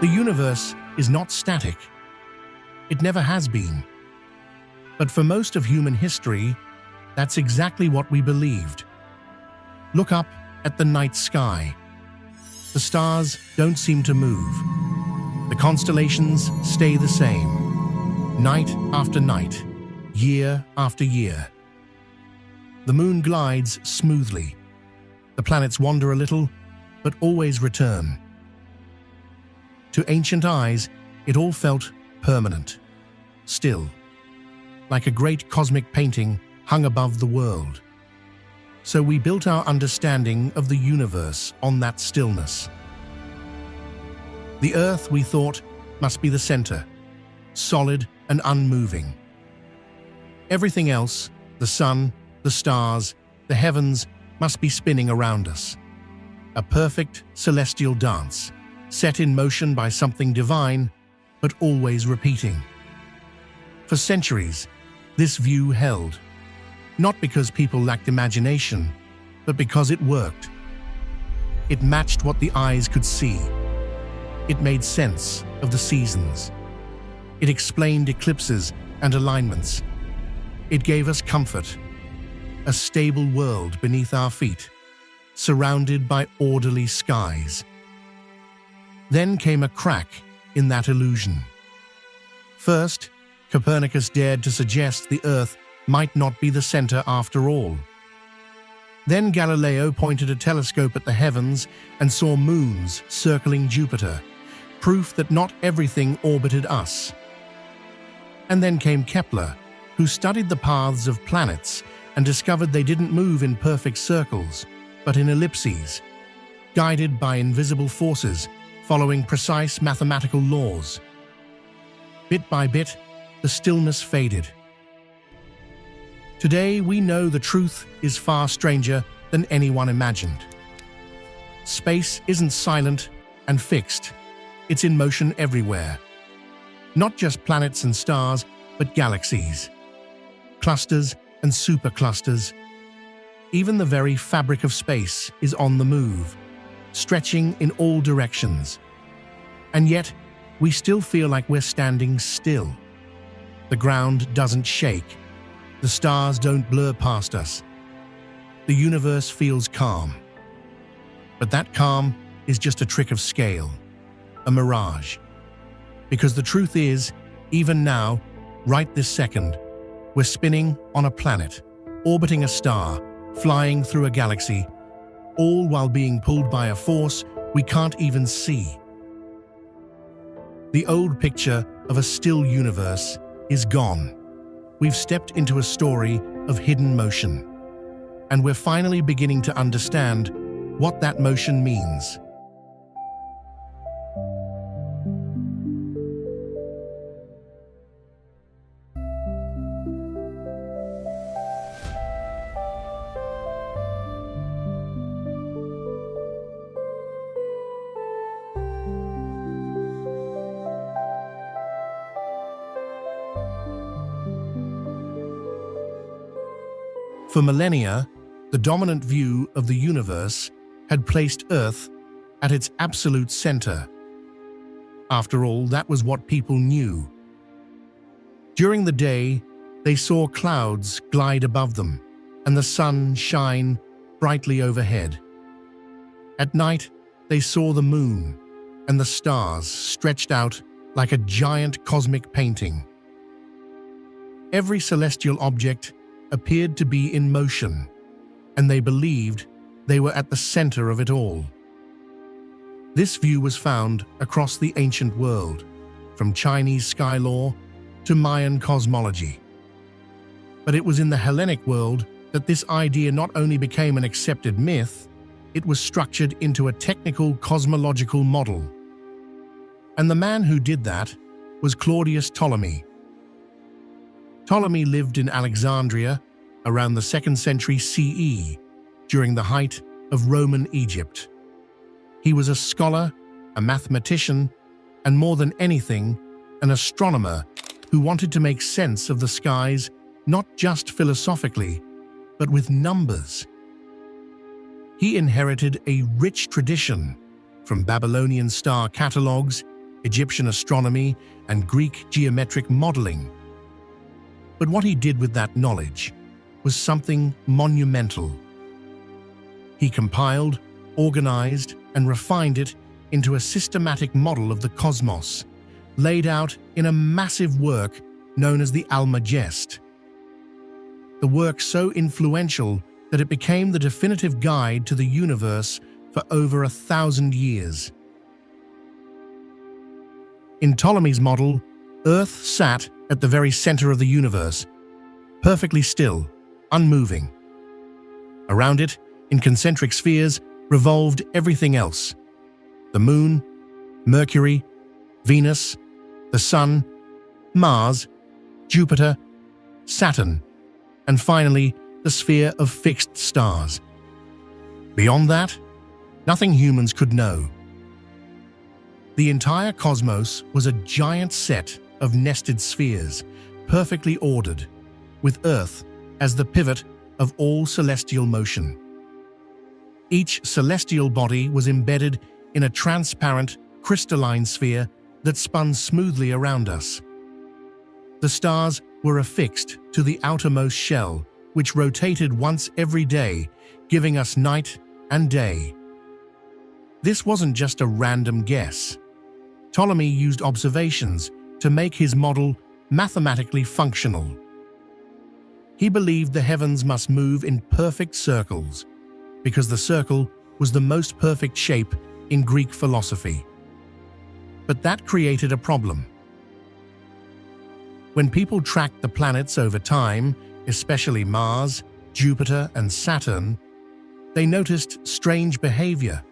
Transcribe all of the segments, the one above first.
The universe is not static. It never has been. But for most of human history, that's exactly what we believed. Look up at the night sky. The stars don't seem to move. The constellations stay the same, night after night, year after year. The moon glides smoothly. The planets wander a little, but always return. To ancient eyes, it all felt permanent, still, like a great cosmic painting hung above the world. So we built our understanding of the universe on that stillness. The Earth, we thought, must be the center, solid and unmoving. Everything else, the sun, the stars, the heavens, must be spinning around us. A perfect celestial dance, set in motion by something divine, but always repeating. For centuries, this view held, not because people lacked imagination, but because it worked. It matched what the eyes could see. It made sense of the seasons. It explained eclipses and alignments. It gave us comfort, a stable world beneath our feet, surrounded by orderly skies. Then came a crack in that illusion. First, Copernicus dared to suggest the Earth might not be the center after all. Then Galileo pointed a telescope at the heavens and saw moons circling Jupiter, proof that not everything orbited us. And then came Kepler, who studied the paths of planets and discovered they didn't move in perfect circles, but in ellipses, guided by invisible forces, following precise mathematical laws. Bit by bit, the stillness faded. Today, we know the truth is far stranger than anyone imagined. Space isn't silent and fixed. It's in motion everywhere. Not just planets and stars, but galaxies, clusters and superclusters. Even the very fabric of space is on the move, stretching in all directions. And yet, we still feel like we're standing still. The ground doesn't shake. The stars don't blur past us. The universe feels calm. But that calm is just a trick of scale, a mirage. Because the truth is, even now, right this second, we're spinning on a planet, orbiting a star, flying through a galaxy, all while being pulled by a force we can't even see. The old picture of a still universe is gone. We've stepped into a story of hidden motion, and we're finally beginning to understand what that motion means. For millennia, the dominant view of the universe had placed Earth at its absolute center. After all, that was what people knew. During the day, they saw clouds glide above them and the sun shine brightly overhead. At night, they saw the moon and the stars stretched out like a giant cosmic painting. Every celestial object appeared to be in motion, and they believed they were at the center of it all. This view was found across the ancient world, from Chinese sky law to Mayan cosmology. But it was in the Hellenic world that this idea not only became an accepted myth, it was structured into a technical cosmological model. And the man who did that was Claudius Ptolemy. Ptolemy lived in Alexandria around the 2nd century CE, during the height of Roman Egypt. He was a scholar, a mathematician, and more than anything, an astronomer who wanted to make sense of the skies not just philosophically, but with numbers. He inherited a rich tradition, from Babylonian star catalogues Egyptian astronomy, and Greek geometric modeling. But what he did with that knowledge was something monumental. He compiled, organized, and refined it into a systematic model of the cosmos, laid out in a massive work known as the Almagest. The work so influential that it became the definitive guide to the universe for over 1,000 years. In Ptolemy's model, Earth sat at the very center of the universe, perfectly still, unmoving. Around it, in concentric spheres, revolved everything else: the Moon, Mercury, Venus, the Sun, Mars, Jupiter, Saturn, and finally, the sphere of fixed stars. Beyond that, nothing humans could know. The entire cosmos was a giant set of nested spheres, perfectly ordered, with Earth as the pivot of all celestial motion. Each celestial body was embedded in a transparent, crystalline sphere that spun smoothly around us. The stars were affixed to the outermost shell, which rotated once every day, giving us night and day. This wasn't just a random guess. Ptolemy used observations to make his model mathematically functional. He believed the heavens must move in perfect circles, because the circle was the most perfect shape in Greek philosophy. But that created a problem. When people tracked the planets over time, especially Mars, Jupiter, and Saturn, they noticed strange behavior.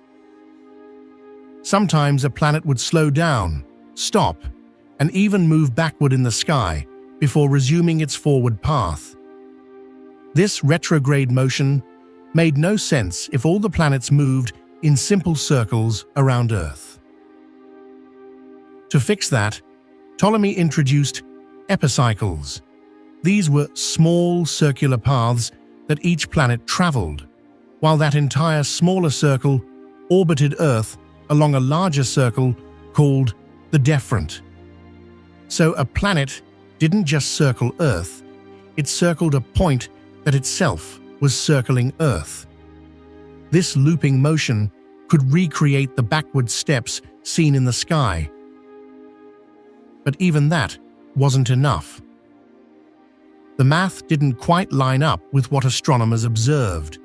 Sometimes a planet would slow down, stop, and even move backward in the sky before resuming its forward path. This retrograde motion made no sense if all the planets moved in simple circles around Earth. To fix that, Ptolemy introduced epicycles. These were small circular paths that each planet traveled, while that entire smaller circle orbited Earth along a larger circle called the deferent. So a planet didn't just circle Earth, it circled a point that itself was circling Earth. This looping motion could recreate the backward steps seen in the sky. But even that wasn't enough. The math didn't quite line up with what astronomers observed.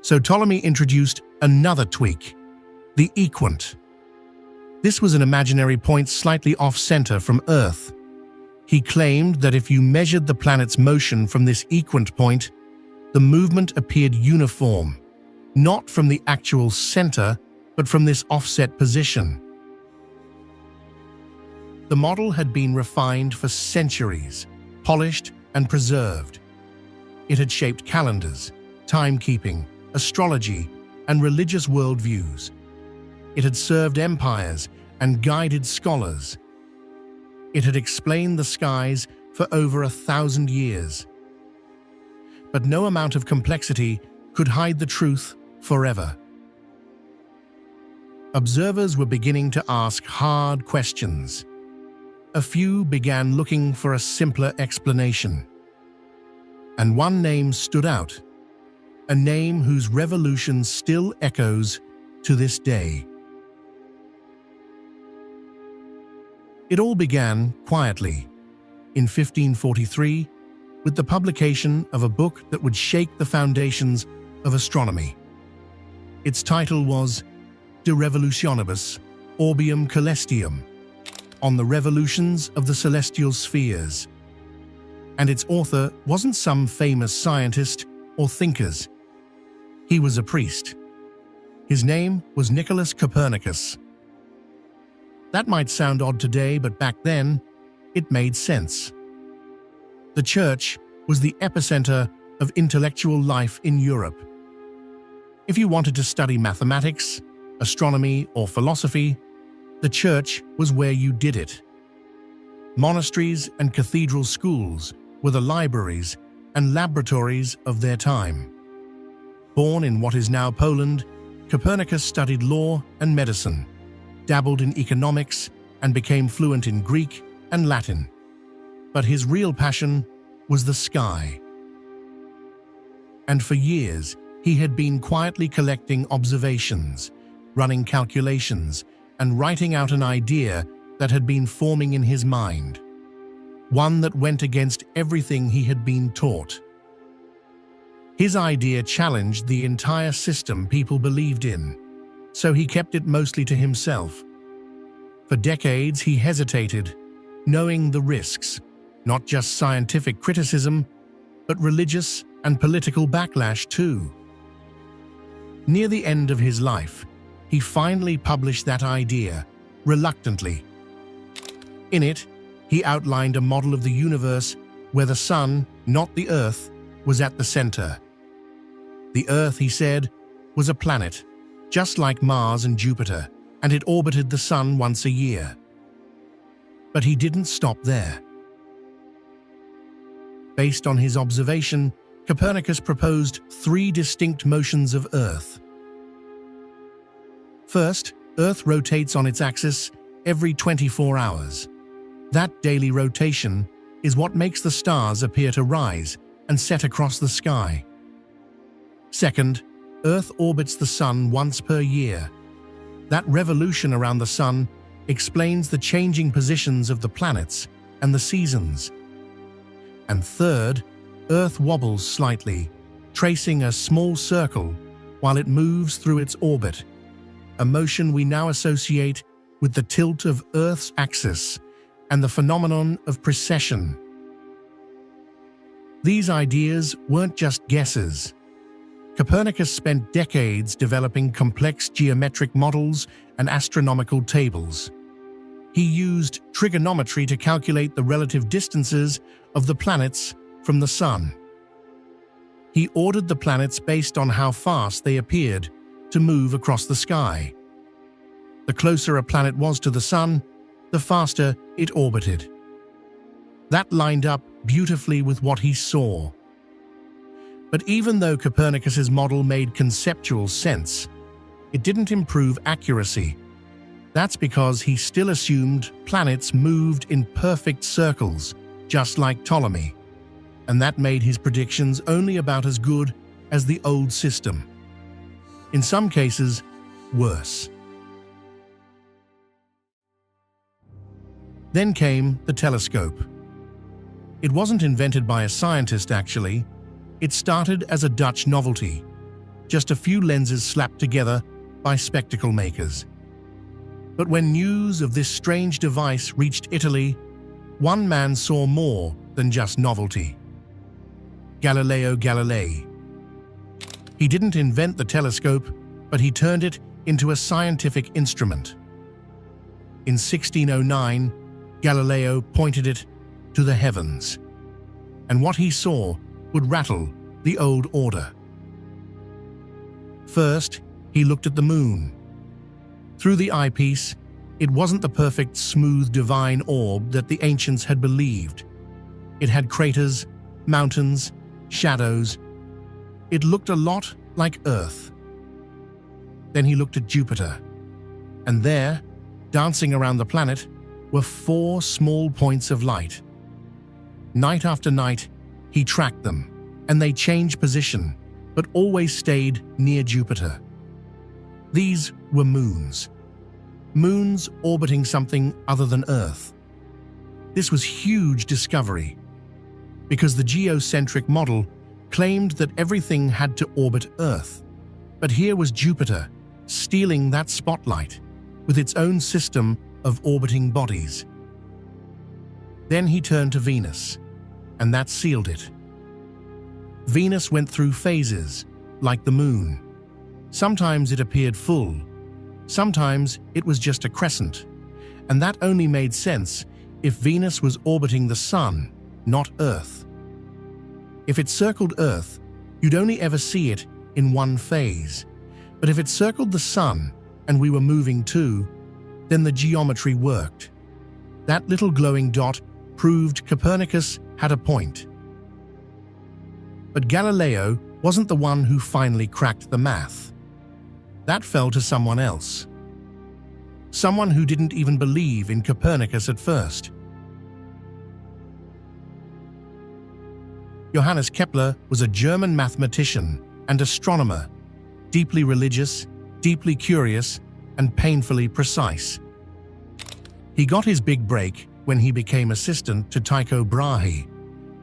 So Ptolemy introduced another tweak, the equant. This was an imaginary point slightly off-center from Earth. He claimed that if you measured the planet's motion from this equant point, the movement appeared uniform, not from the actual center, but from this offset position. The model had been refined for centuries, polished and preserved. It had shaped calendars, timekeeping, astrology, and religious worldviews. It had served empires and guided scholars. It had explained the skies for over 1,000 years. But no amount of complexity could hide the truth forever. Observers were beginning to ask hard questions. A few began looking for a simpler explanation. And one name stood out, a name whose revolution still echoes to this day. It all began quietly, in 1543, with the publication of a book that would shake the foundations of astronomy. Its title was De Revolutionibus Orbium Celestium, on the revolutions of the celestial spheres. And its author wasn't some famous scientist or thinkers. He was a priest. His name was Nicholas Copernicus. That might sound odd today, but back then, it made sense. The Church was the epicenter of intellectual life in Europe. If you wanted to study mathematics, astronomy, or philosophy, the Church was where you did it. Monasteries and cathedral schools were the libraries and laboratories of their time. Born in what is now Poland, Copernicus studied law and medicine, dabbled in economics, and became fluent in Greek and Latin. But his real passion was the sky. And for years, he had been quietly collecting observations, running calculations, and writing out an idea that had been forming in his mind. One that went against everything he had been taught. His idea challenged the entire system people believed in, so he kept it mostly to himself. For decades he hesitated, knowing the risks, not just scientific criticism, but religious and political backlash too. Near the end of his life, he finally published that idea, reluctantly. In it, he outlined a model of the universe where the sun, not the Earth, was at the center. The Earth, he said, was a planet, just like Mars and Jupiter, and it orbited the sun once a year. But he didn't stop there. Based on his observation, Copernicus proposed 3 distinct motions of Earth. First, Earth rotates on its axis every 24 hours. That daily rotation is what makes the stars appear to rise and set across the sky. Second, Earth orbits the sun once per year. That revolution around the sun explains the changing positions of the planets and the seasons. And third, Earth wobbles slightly, tracing a small circle while it moves through its orbit, a motion we now associate with the tilt of Earth's axis and the phenomenon of precession. These ideas weren't just guesses. Copernicus spent decades developing complex geometric models and astronomical tables. He used trigonometry to calculate the relative distances of the planets from the sun. He ordered the planets based on how fast they appeared to move across the sky. The closer a planet was to the sun, the faster it orbited. That lined up beautifully with what he saw. But even though Copernicus's model made conceptual sense, it didn't improve accuracy. That's because he still assumed planets moved in perfect circles, just like Ptolemy. And that made his predictions only about as good as the old system. In some cases, worse. Then came the telescope. It wasn't invented by a scientist, actually. It started as a Dutch novelty, just a few lenses slapped together by spectacle makers. But when news of this strange device reached Italy, one man saw more than just novelty. Galileo Galilei. He didn't invent the telescope, but he turned it into a scientific instrument. In 1609, Galileo pointed it to the heavens, and what he saw would rattle the old order. First, he looked at the moon. Through the eyepiece, it wasn't the perfect, smooth, divine orb that the ancients had believed. It had craters, mountains, shadows. It looked a lot like Earth. Then he looked at Jupiter, and there, dancing around the planet, were 4 small points of light. Night after night, he tracked them, and they changed position, but always stayed near Jupiter. These were moons. Moons orbiting something other than Earth. This was huge discovery, because the geocentric model claimed that everything had to orbit Earth. But here was Jupiter, stealing that spotlight, with its own system of orbiting bodies. Then he turned to Venus, and that sealed it. Venus went through phases, like the moon. Sometimes it appeared full, sometimes it was just a crescent, and that only made sense if Venus was orbiting the Sun, not Earth. If it circled Earth, you'd only ever see it in one phase, but if it circled the Sun and we were moving too, then the geometry worked. That little glowing dot proved Copernicus had a point. But Galileo wasn't the one who finally cracked the math. That fell to someone else. someone who didn't even believe in Copernicus at first. Johannes Kepler was a German mathematician and astronomer, deeply religious, deeply curious, and painfully precise. He got his big break when he became assistant to Tycho Brahe,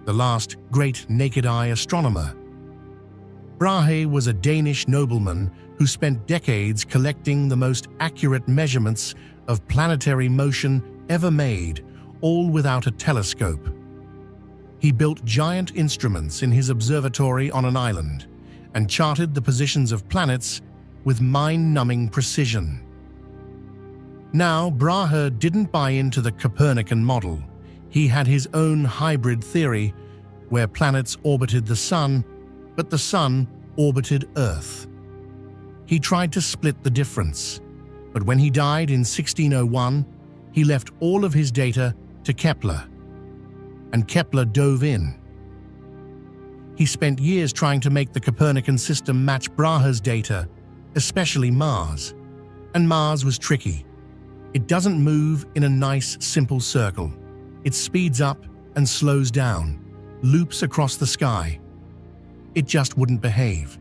the last great naked-eye astronomer. Brahe was a Danish nobleman who spent decades collecting the most accurate measurements of planetary motion ever made, all without a telescope. He built giant instruments in his observatory on an island and charted the positions of planets with mind-numbing precision. Now, Brahe didn't buy into the Copernican model. He had his own hybrid theory where planets orbited the Sun, but the Sun orbited Earth. He tried to split the difference, but when he died in 1601, he left all of his data to Kepler, and Kepler dove in. He spent years trying to make the Copernican system match Brahe's data, especially Mars. And Mars was tricky. It doesn't move in a nice, simple circle. It speeds up and slows down, loops across the sky. It just wouldn't behave.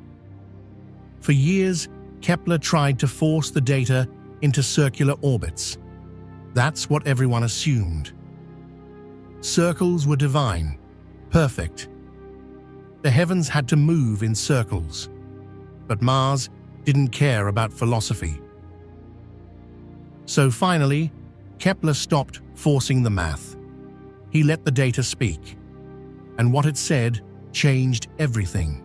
For years, Kepler tried to force the data into circular orbits. That's what everyone assumed. Circles were divine, perfect. The heavens had to move in circles. But Mars didn't care about philosophy. So finally, Kepler stopped forcing the math. He let the data speak, and what it said changed everything.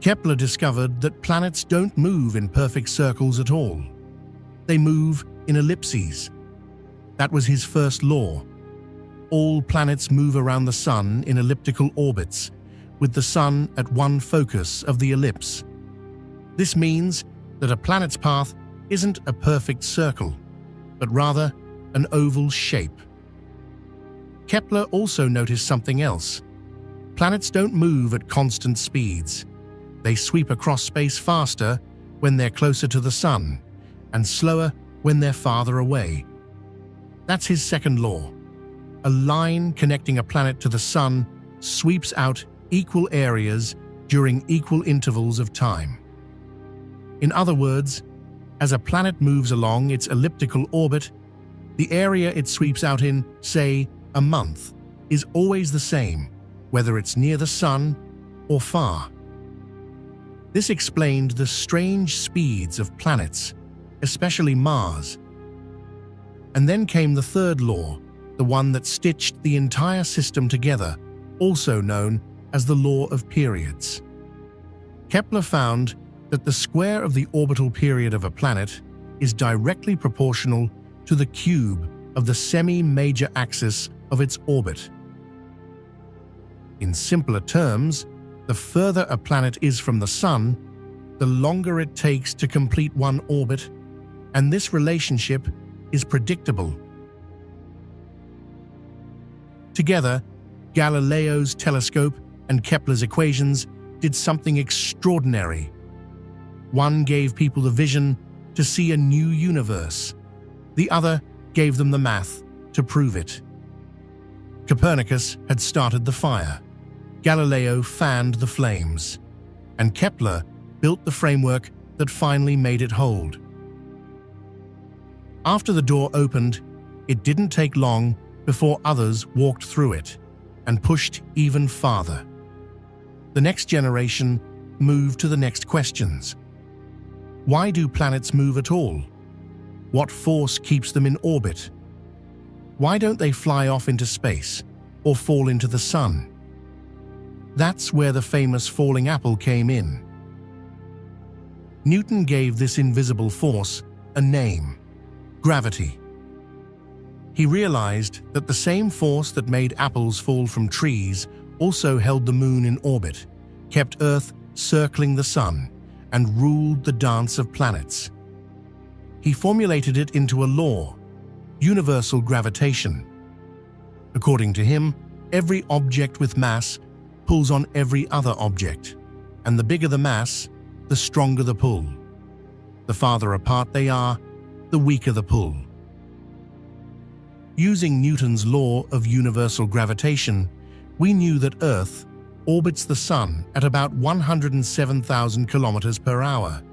Kepler discovered that planets don't move in perfect circles at all. They move in ellipses. That was his first law. All planets move around the Sun in elliptical orbits, with the Sun at one focus of the ellipse. This means that a planet's path isn't a perfect circle, but rather an oval shape. Kepler also noticed something else. Planets don't move at constant speeds. They sweep across space faster when they're closer to the Sun, and slower when they're farther away. That's his second law. A line connecting a planet to the Sun sweeps out equal areas during equal intervals of time. In other words, as a planet moves along its elliptical orbit, the area it sweeps out in, say, a month, is always the same, whether it's near the Sun or far. This explained the strange speeds of planets, especially Mars. And then came the third law, the one that stitched the entire system together, also known as the law of periods. Kepler found that the square of the orbital period of a planet is directly proportional to the cube of the semi-major axis of its orbit. In simpler terms, the further a planet is from the Sun, the longer it takes to complete one orbit, and this relationship is predictable. Together, Galileo's telescope and Kepler's equations did something extraordinary. One gave people the vision to see a new universe. The other gave them the math to prove it. Copernicus had started the fire. Galileo fanned the flames. And Kepler built the framework that finally made it hold. After the door opened, it didn't take long before others walked through it and pushed even farther. The next generation moved to the next questions. Why do planets move at all? What force keeps them in orbit? Why don't they fly off into space or fall into the Sun? That's where the famous falling apple came in. Newton gave this invisible force a name: gravity. He realized that the same force that made apples fall from trees also held the Moon in orbit, kept Earth circling the Sun, and ruled the dance of planets. He formulated it into a law: universal gravitation. According to him, every object with mass pulls on every other object, and the bigger the mass, the stronger the pull. The farther apart they are, the weaker the pull. Using Newton's law of universal gravitation, we knew that Earth orbits the Sun at about 107,000 kilometers per hour.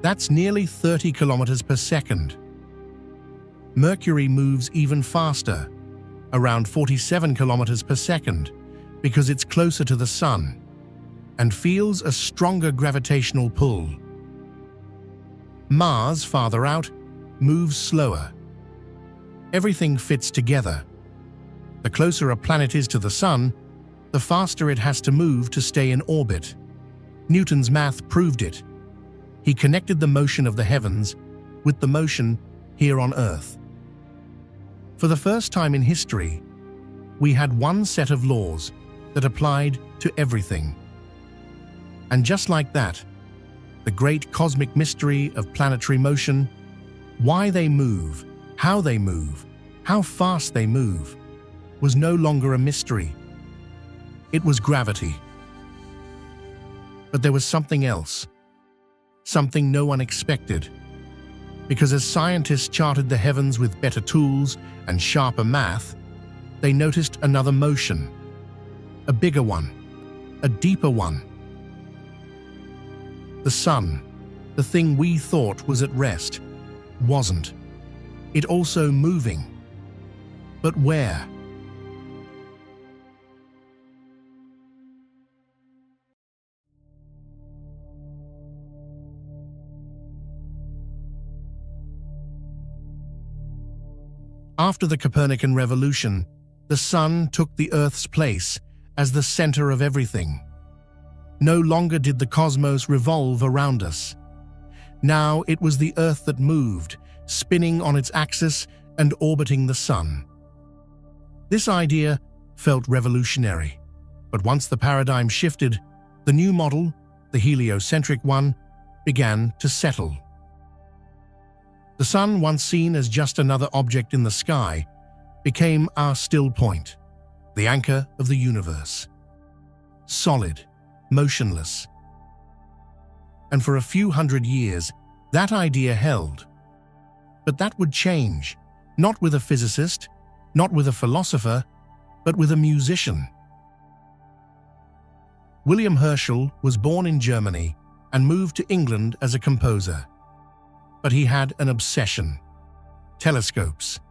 That's nearly 30 kilometers per second. Mercury moves even faster, around 47 kilometers per second, because it's closer to the Sun and feels a stronger gravitational pull. Mars, farther out, moves slower. Everything fits together. The closer a planet is to the Sun, the faster it has to move to stay in orbit. Newton's math proved it. He connected the motion of the heavens with the motion here on Earth. For the first time in history, we had one set of laws that applied to everything. And just like that, the great cosmic mystery of planetary motion, why they move, how fast they move, was no longer a mystery. It was gravity. But there was something else, something no one expected. Because as scientists charted the heavens with better tools and sharper math, they noticed another motion, a bigger one, a deeper one. The Sun, the thing we thought was at rest, wasn't. It also moving. But where? After the Copernican revolution, the Sun took the Earth's place as the center of everything. No longer did the cosmos revolve around us. Now it was the Earth that moved, spinning on its axis and orbiting the Sun. This idea felt revolutionary, but once the paradigm shifted, the new model, the heliocentric one, began to settle. The Sun, once seen as just another object in the sky, became our still point, the anchor of the universe. Solid, motionless. And for a few hundred years, that idea held. But that would change, not with a physicist, not with a philosopher, but with a musician. William Herschel was born in Germany and moved to England as a composer. But he had an obsession: telescopes.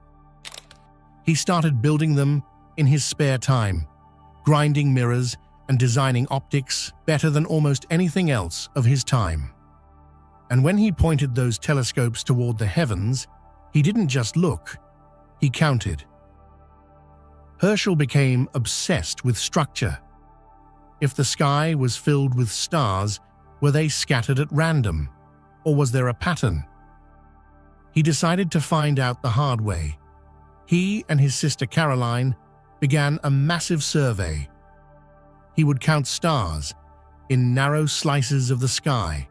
He started building them in his spare time, grinding mirrors and designing optics better than almost anything else of his time. And when he pointed those telescopes toward the heavens, he didn't just look, he counted. Herschel became obsessed with structure. If the sky was filled with stars, were they scattered at random, or was there a pattern? He decided to find out the hard way. He and his sister Caroline began a massive survey. He would count stars in narrow slices of the sky,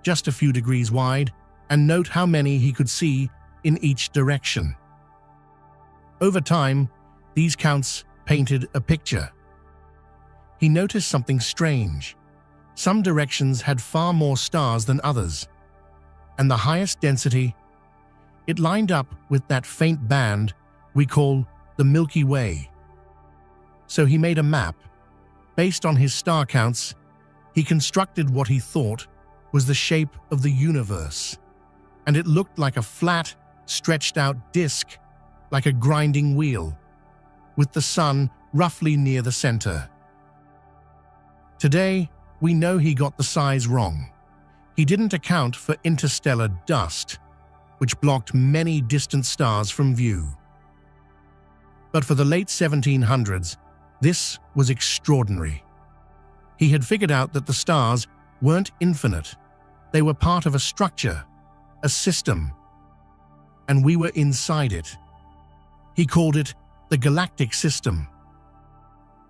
just a few degrees wide, and note how many he could see in each direction. Over time, these counts painted a picture. He noticed something strange. Some directions had far more stars than others, and the highest density, it lined up with that faint band we call the Milky Way. So he made a map. Based on his star counts, he constructed what he thought was the shape of the universe, and it looked like a flat, stretched-out disk, like a grinding wheel, with the Sun roughly near the center. Today, we know he got the size wrong. He didn't account for interstellar dust, which blocked many distant stars from view. But for the late 1700s, this was extraordinary. He had figured out that the stars weren't infinite. They were part of a structure, a system, and we were inside it. He called it the galactic system.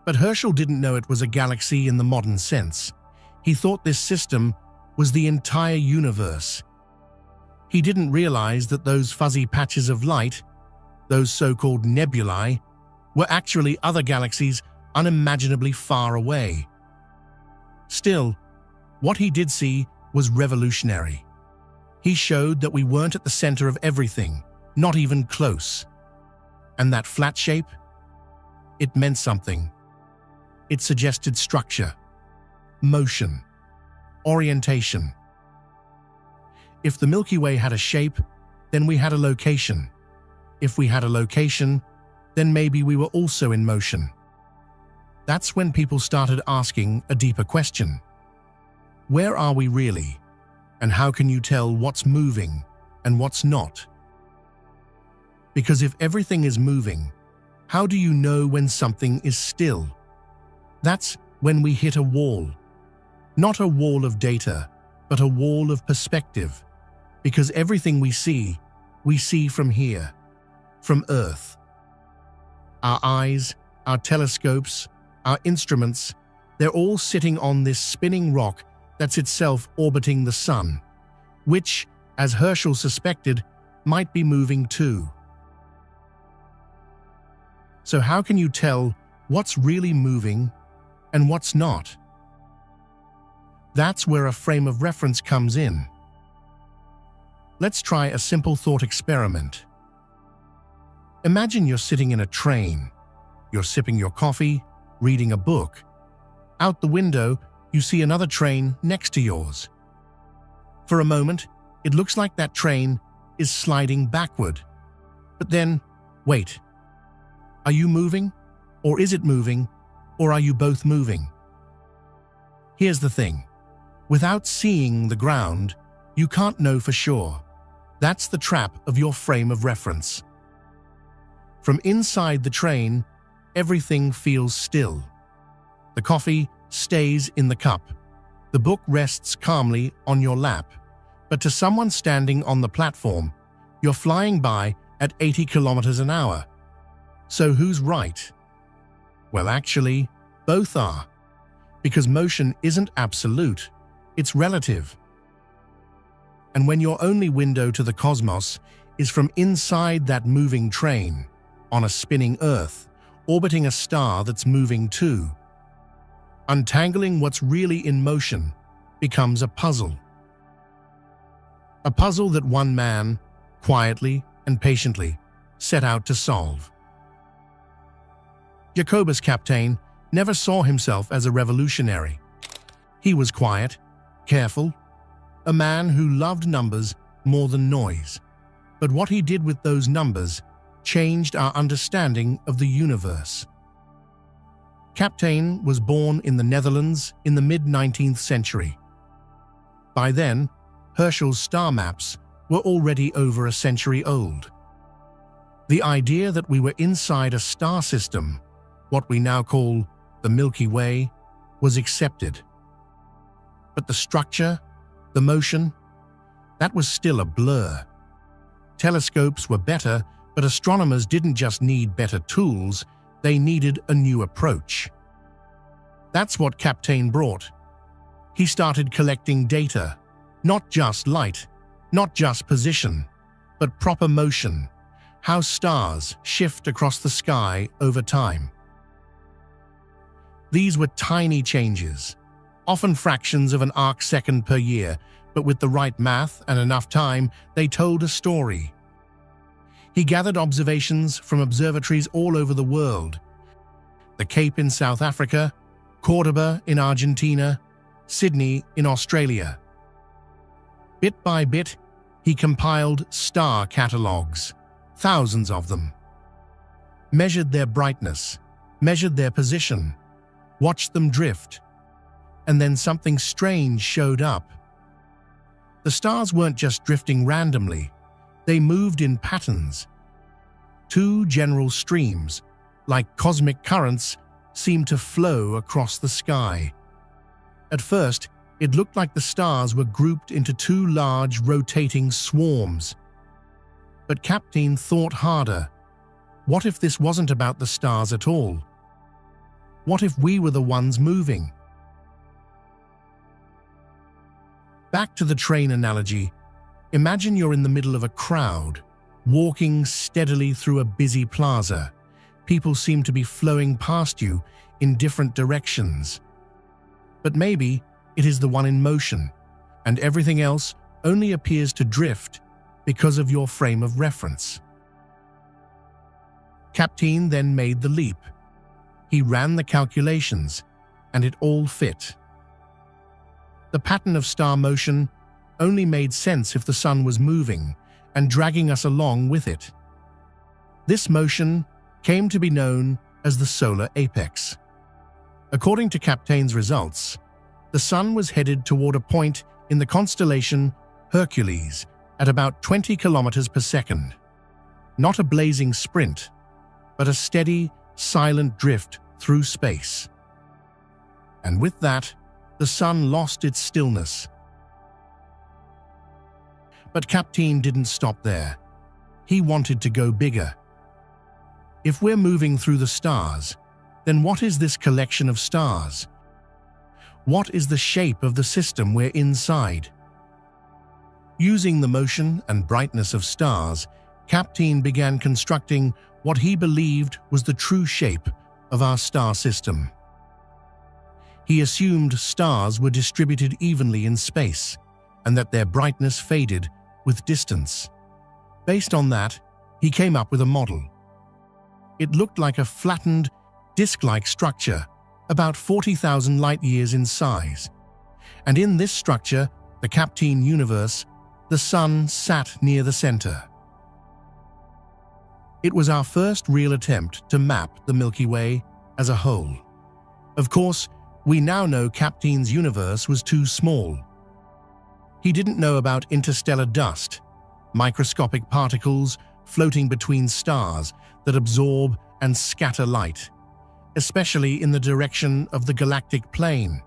But Herschel didn't know it was a galaxy in the modern sense. He thought this system was the entire universe. He didn't realize that those fuzzy patches of light, those so-called nebulae, were actually other galaxies unimaginably far away. Still, what he did see was revolutionary. He showed that we weren't at the center of everything, not even close. And that flat shape? It meant something. It suggested structure, motion, orientation. If the Milky Way had a shape, then we had a location. If we had a location, then maybe we were also in motion. That's when people started asking a deeper question. Where are we really? And how can you tell what's moving and what's not? Because if everything is moving, how do you know when something is still? That's when we hit a wall. Not a wall of data, but a wall of perspective. Because everything we see from here, from Earth. Our eyes, our telescopes, our instruments, they're all sitting on this spinning rock that's itself orbiting the sun, which, as Herschel suspected, might be moving too. So how can you tell what's really moving and what's not? That's where a frame of reference comes in. Let's try a simple thought experiment. Imagine you're sitting in a train. You're sipping your coffee, reading a book. Out the window, you see another train next to yours. For a moment, it looks like that train is sliding backward. But then, wait. Are you moving? Or is it moving? Or are you both moving? Here's the thing. Without seeing the ground, you can't know for sure. That's the trap of your frame of reference. From inside the train, everything feels still. The coffee stays in the cup. The book rests calmly on your lap. But to someone standing on the platform, you're flying by at 80 kilometers an hour. So who's right? Well, actually, both are. Because motion isn't absolute, it's relative. And when your only window to the cosmos is from inside that moving train, on a spinning Earth, orbiting a star that's moving too, untangling what's really in motion becomes a puzzle. A puzzle that one man, quietly and patiently, set out to solve. Jacobus Kapteyn never saw himself as a revolutionary. He was quiet, careful, a man who loved numbers more than noise. But what he did with those numbers changed our understanding of the universe. Kapteyn was born in the Netherlands in the mid-19th century. By then, Herschel's star maps were already over a century old. The idea that we were inside a star system, what we now call the Milky Way, was accepted. But the structure, the motion, that was still a blur. Telescopes were better, but astronomers didn't just need better tools, they needed a new approach. That's what Kapteyn brought. He started collecting data, not just light, not just position, but proper motion, how stars shift across the sky over time. These were tiny changes, often fractions of an arc-second per year, but with the right math and enough time, they told a story. He gathered observations from observatories all over the world. The Cape in South Africa, Cordoba in Argentina, Sydney in Australia. Bit by bit, he compiled star catalogues, thousands of them. Measured their brightness, measured their position, watched them drift. And then something strange showed up. The stars weren't just drifting randomly, they moved in patterns. Two general streams, like cosmic currents, seemed to flow across the sky. At first, it looked like the stars were grouped into two large rotating swarms. But Kapteyn thought harder. What if this wasn't about the stars at all? What if we were the ones moving? Back to the train analogy. Imagine you're in the middle of a crowd, walking steadily through a busy plaza. People seem to be flowing past you in different directions. But maybe it is the one in motion, and everything else only appears to drift because of your frame of reference. Kapteyn then made the leap. He ran the calculations, and it all fit. The pattern of star motion only made sense if the sun was moving and dragging us along with it. This motion came to be known as the solar apex. According to Kapteyn's results, the sun was headed toward a point in the constellation Hercules at about 20 kilometers per second. Not a blazing sprint, but a steady, silent drift through space. And with that, the sun lost its stillness. But Kapteyn didn't stop there. He wanted to go bigger. If we're moving through the stars, then what is this collection of stars? What is the shape of the system we're inside? Using the motion and brightness of stars, Kapteyn began constructing what he believed was the true shape of our star system. He assumed stars were distributed evenly in space and that their brightness faded with distance. Based on that, he came up with a model. It looked like a flattened, disc-like structure, about 40,000 light-years in size. And in this structure, the Kapteyn universe, the sun sat near the center. It was our first real attempt to map the Milky Way as a whole. Of course, we now know Kapteyn's universe was too small. He didn't know about interstellar dust, microscopic particles floating between stars that absorb and scatter light, especially in the direction of the galactic plane.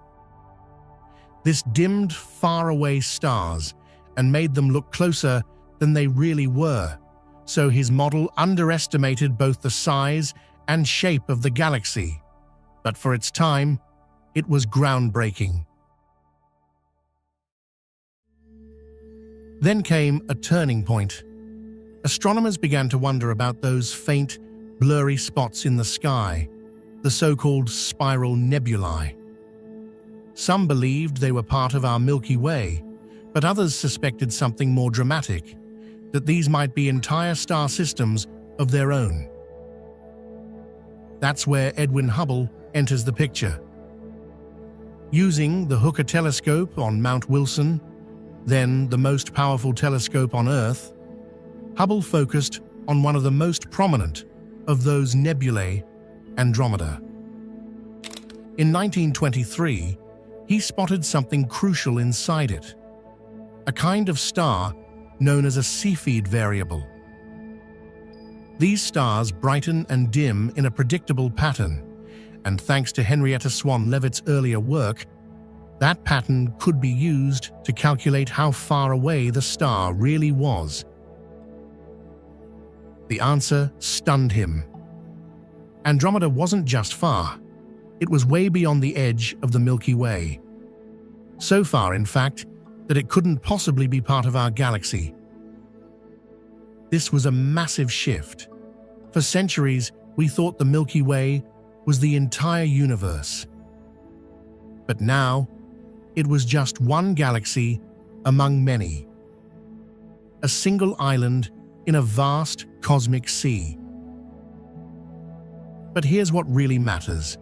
This dimmed faraway stars and made them look closer than they really were, so his model underestimated both the size and shape of the galaxy. But for its time, it was groundbreaking. Then came a turning point. Astronomers began to wonder about those faint, blurry spots in the sky, the so-called spiral nebulae. Some believed they were part of our Milky Way, but others suspected something more dramatic, that these might be entire star systems of their own. That's where Edwin Hubble enters the picture. Using the Hooker telescope on Mount Wilson, then the most powerful telescope on Earth, Hubble focused on one of the most prominent of those nebulae, Andromeda. In 1923, he spotted something crucial inside it, a kind of star known as a Cepheid variable. These stars brighten and dim in a predictable pattern, and thanks to Henrietta Swan Leavitt's earlier work, that pattern could be used to calculate how far away the star really was. The answer stunned him. Andromeda wasn't just far, it was way beyond the edge of the Milky Way. So far, in fact, that it couldn't possibly be part of our galaxy. This was a massive shift. For centuries, we thought the Milky Way was the entire universe. But now, it was just one galaxy among many. A single island in a vast cosmic sea. But here's what really matters.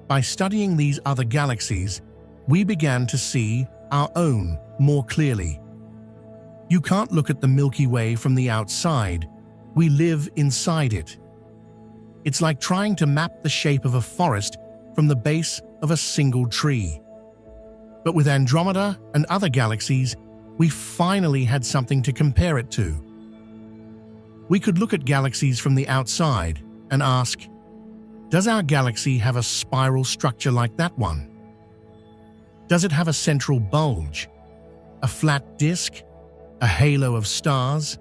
By studying these other galaxies, we began to see our own more clearly. You can't look at the Milky Way from the outside. We live inside it. It's like trying to map the shape of a forest from the base of a single tree. But with Andromeda and other galaxies, we finally had something to compare it to. We could look at galaxies from the outside and ask, does our galaxy have a spiral structure like that one? Does it have a central bulge, a flat disk, a halo of stars?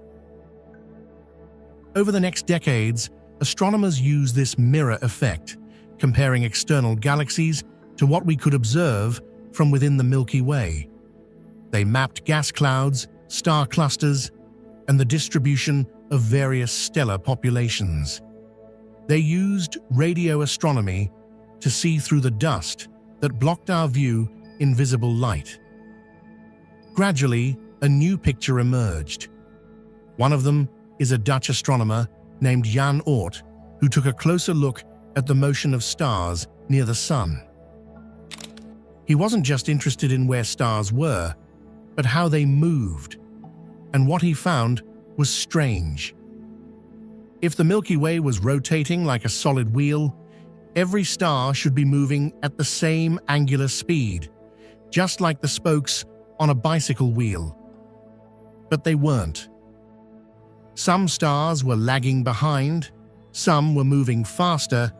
Over the next decades, astronomers used this mirror effect, comparing external galaxies to what we could observe from within the Milky Way. They mapped gas clouds, star clusters, and the distribution of various stellar populations. They used radio astronomy to see through the dust that blocked our view in visible light. Gradually, a new picture emerged. One of them is a Dutch astronomer named Jan Oort, who took a closer look at the motion of stars near the Sun. He wasn't just interested in where stars were, but how they moved, and what he found was strange. If the Milky Way was rotating like a solid wheel, every star should be moving at the same angular speed, just like the spokes on a bicycle wheel. But they weren't. Some stars were lagging behind, some were moving faster.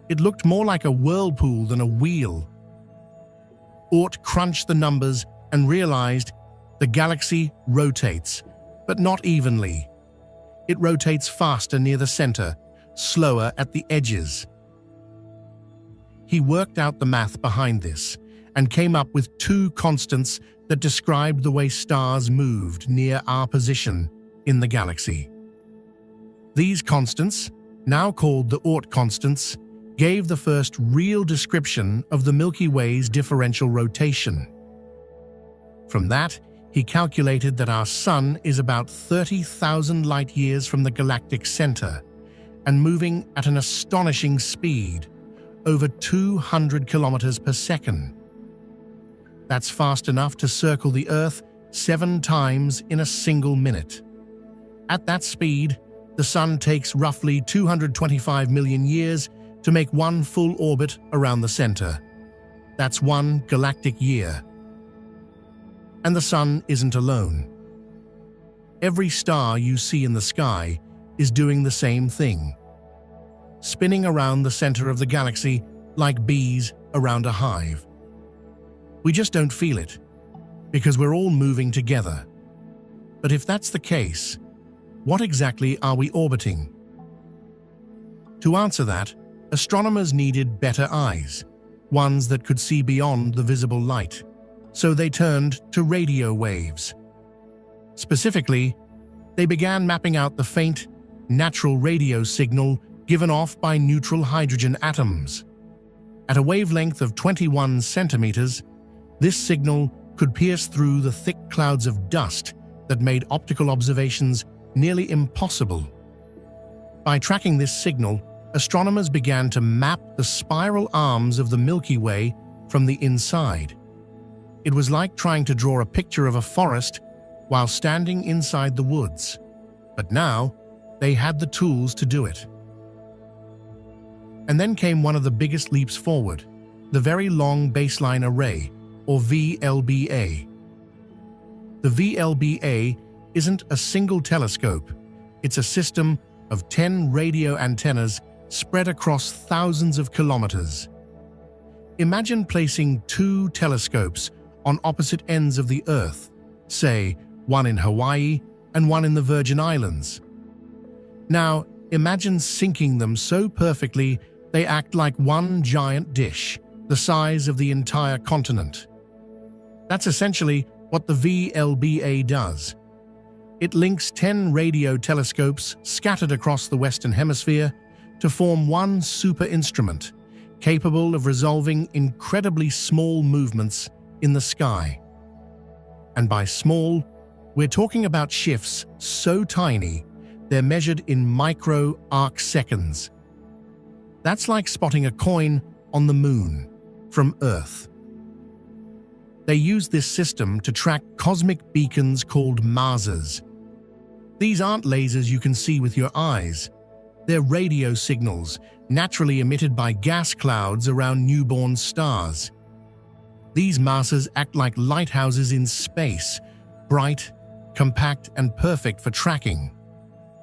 It looked more like a whirlpool than a wheel. Oort crunched the numbers and realized the galaxy rotates, but not evenly. It rotates faster near the center, slower at the edges. He worked out the math behind this and came up with two constants that described the way stars moved near our position in the galaxy. These constants, now called the Oort constants, gave the first real description of the Milky Way's differential rotation. From that, he calculated that our Sun is about 30,000 light-years from the galactic center and moving at an astonishing speed, over 200 kilometers per second. That's fast enough to circle the Earth 7 times in a single minute. At that speed, the Sun takes roughly 225 million years to make one full orbit around the center. That's one galactic year. And the Sun isn't alone. Every star you see in the sky is doing the same thing, spinning around the center of the galaxy like bees around a hive. We just don't feel it, because we're all moving together. But if that's the case, what exactly are we orbiting? To answer that, astronomers needed better eyes, ones that could see beyond the visible light. So they turned to radio waves. Specifically, they began mapping out the faint, natural radio signal given off by neutral hydrogen atoms. At a wavelength of 21 centimeters, this signal could pierce through the thick clouds of dust that made optical observations nearly impossible. By tracking this signal, astronomers began to map the spiral arms of the Milky Way from the inside. It was like trying to draw a picture of a forest while standing inside the woods. But now, they had the tools to do it. And then came one of the biggest leaps forward, the Very Long Baseline Array, or VLBA. The VLBA isn't a single telescope. It's a system of 10 radio antennas spread across thousands of kilometers. Imagine placing 2 telescopes on opposite ends of the Earth, say, one in Hawaii and one in the Virgin Islands. Now, imagine syncing them so perfectly they act like one giant dish, the size of the entire continent. That's essentially what the VLBA does. It links 10 radio telescopes scattered across the Western Hemisphere to form one super instrument, capable of resolving incredibly small movements in the sky. And by small, we're talking about shifts so tiny, they're measured in micro-arc seconds. That's like spotting a coin on the moon from Earth. They use this system to track cosmic beacons called masers. These aren't lasers you can see with your eyes. They're radio signals naturally emitted by gas clouds around newborn stars. These masers act like lighthouses in space, bright, compact, and perfect for tracking.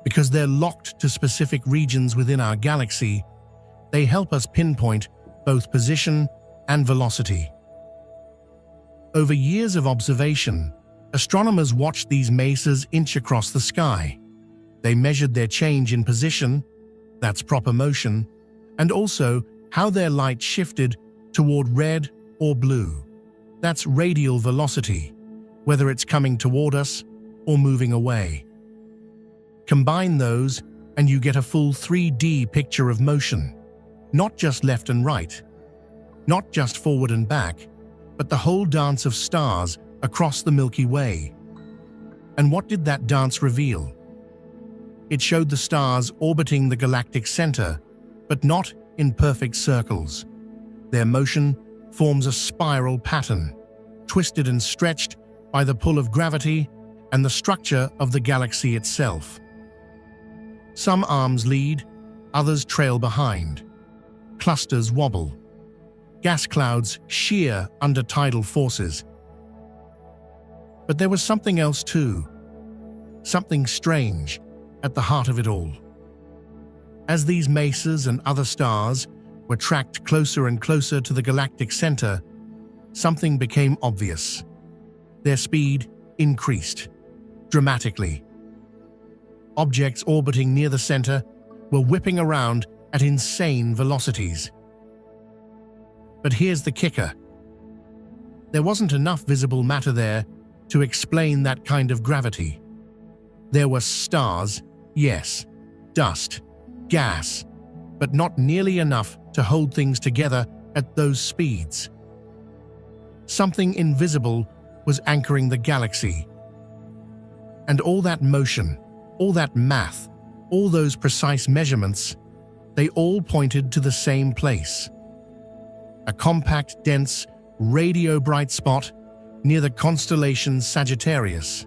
Because they're locked to specific regions within our galaxy, they help us pinpoint both position and velocity. Over years of observation, astronomers watched these masers inch across the sky. They measured their change in position, that's proper motion, and also how their light shifted toward red or blue. That's radial velocity, whether it's coming toward us or moving away. Combine those and you get a full 3D picture of motion, not just left and right, not just forward and back, but the whole dance of stars across the Milky Way. And what did that dance reveal? It showed the stars orbiting the galactic center, but not in perfect circles. Their motion forms a spiral pattern, twisted and stretched by the pull of gravity and the structure of the galaxy itself. Some arms lead, others trail behind. Clusters wobble. Gas clouds shear under tidal forces. But there was something else too, something strange at the heart of it all. As these mesas and other stars were tracked closer and closer to the galactic center, something became obvious. Their speed increased dramatically. Objects orbiting near the center were whipping around at insane velocities. But here's the kicker. There wasn't enough visible matter there to explain that kind of gravity. There were stars, yes, dust, gas, but not nearly enough to hold things together at those speeds. Something invisible was anchoring the galaxy. And all that motion, all that math, all those precise measurements, they all pointed to the same place. A compact, dense, radio-bright spot near the constellation Sagittarius.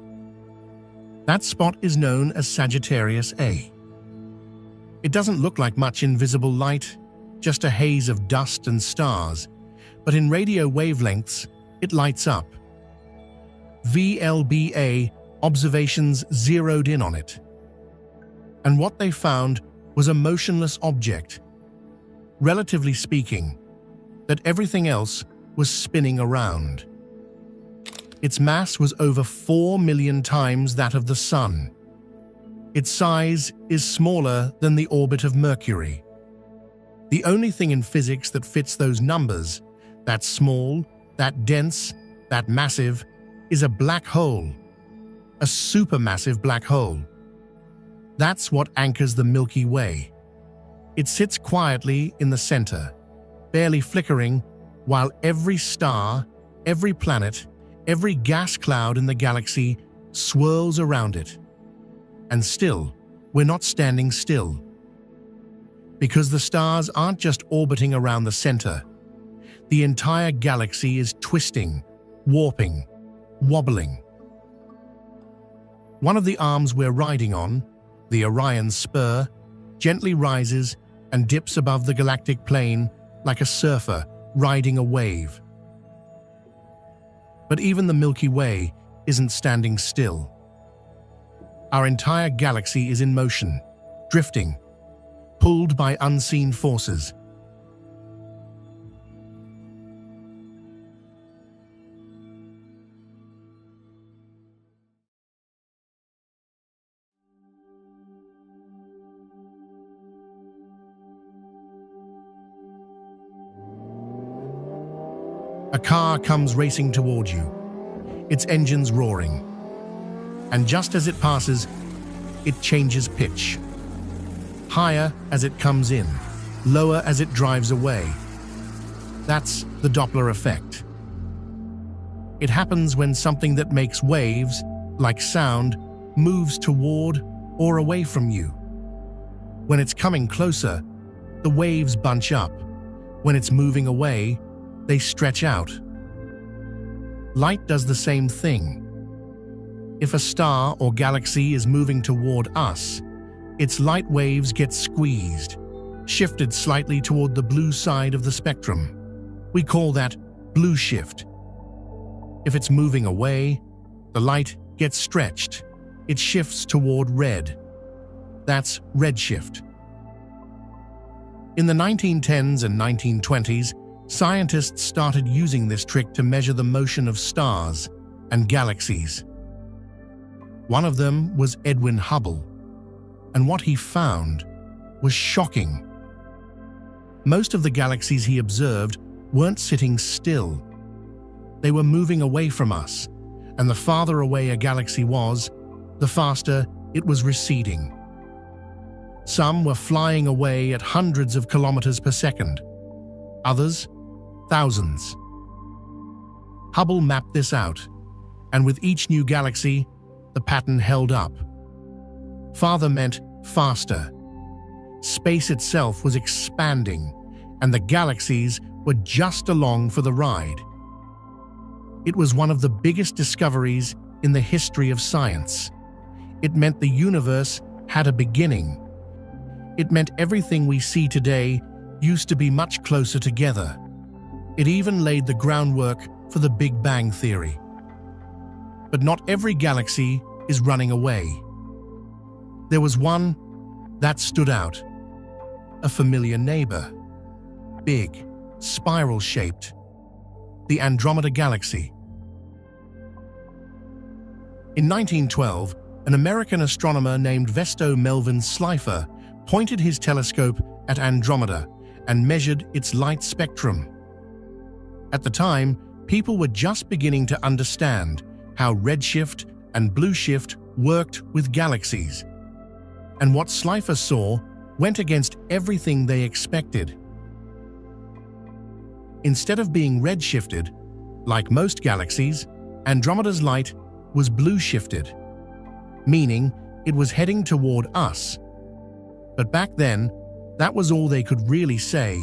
That spot is known as Sagittarius A. It doesn't look like much invisible light, just a haze of dust and stars, but in radio wavelengths, it lights up. VLBA observations zeroed in on it. And what they found was a motionless object. Relatively speaking, that everything else was spinning around. Its mass was over 4 million times that of the Sun. Its size is smaller than the orbit of Mercury. The only thing in physics that fits those numbers, that small, that dense, that massive, is a black hole. A supermassive black hole. That's what anchors the Milky Way. It sits quietly in the center, barely flickering, while every star, every planet, every gas cloud in the galaxy swirls around it. And still, we're not standing still. Because the stars aren't just orbiting around the center. The entire galaxy is twisting, warping, wobbling. One of the arms we're riding on, the Orion spur, gently rises and dips above the galactic plane like a surfer riding a wave. But even the Milky Way isn't standing still. Our entire galaxy is in motion, drifting, pulled by unseen forces. A car comes racing toward you, its engines roaring. And just as it passes, it changes pitch. Higher as it comes in, lower as it drives away. That's the Doppler effect. It happens when something that makes waves, like sound, moves toward or away from you. When it's coming closer, the waves bunch up. When it's moving away, they stretch out. Light does the same thing. If a star or galaxy is moving toward us, its light waves get squeezed, shifted slightly toward the blue side of the spectrum. We call that blue shift. If it's moving away, the light gets stretched. It shifts toward red. That's redshift. In the 1910s and 1920s, scientists started using this trick to measure the motion of stars and galaxies. One of them was Edwin Hubble, and what he found was shocking. Most of the galaxies he observed weren't sitting still. They were moving away from us, and the farther away a galaxy was, the faster it was receding. Some were flying away at hundreds of kilometers per second. Others, thousands. Hubble mapped this out, and with each new galaxy, the pattern held up. Farther meant faster. Space itself was expanding, and the galaxies were just along for the ride. It was one of the biggest discoveries in the history of science. It meant the universe had a beginning. It meant everything we see today used to be much closer together. It even laid the groundwork for the Big Bang Theory. But not every galaxy is running away. There was one that stood out, a familiar neighbor, big, spiral-shaped, the Andromeda Galaxy. In 1912, an American astronomer named Vesto Melvin Slipher pointed his telescope at Andromeda and measured its light spectrum. At the time, people were just beginning to understand how redshift and blueshift worked with galaxies. And what Slipher saw went against everything they expected. Instead of being redshifted, like most galaxies, Andromeda's light was blue-shifted, meaning it was heading toward us. But back then, that was all they could really say.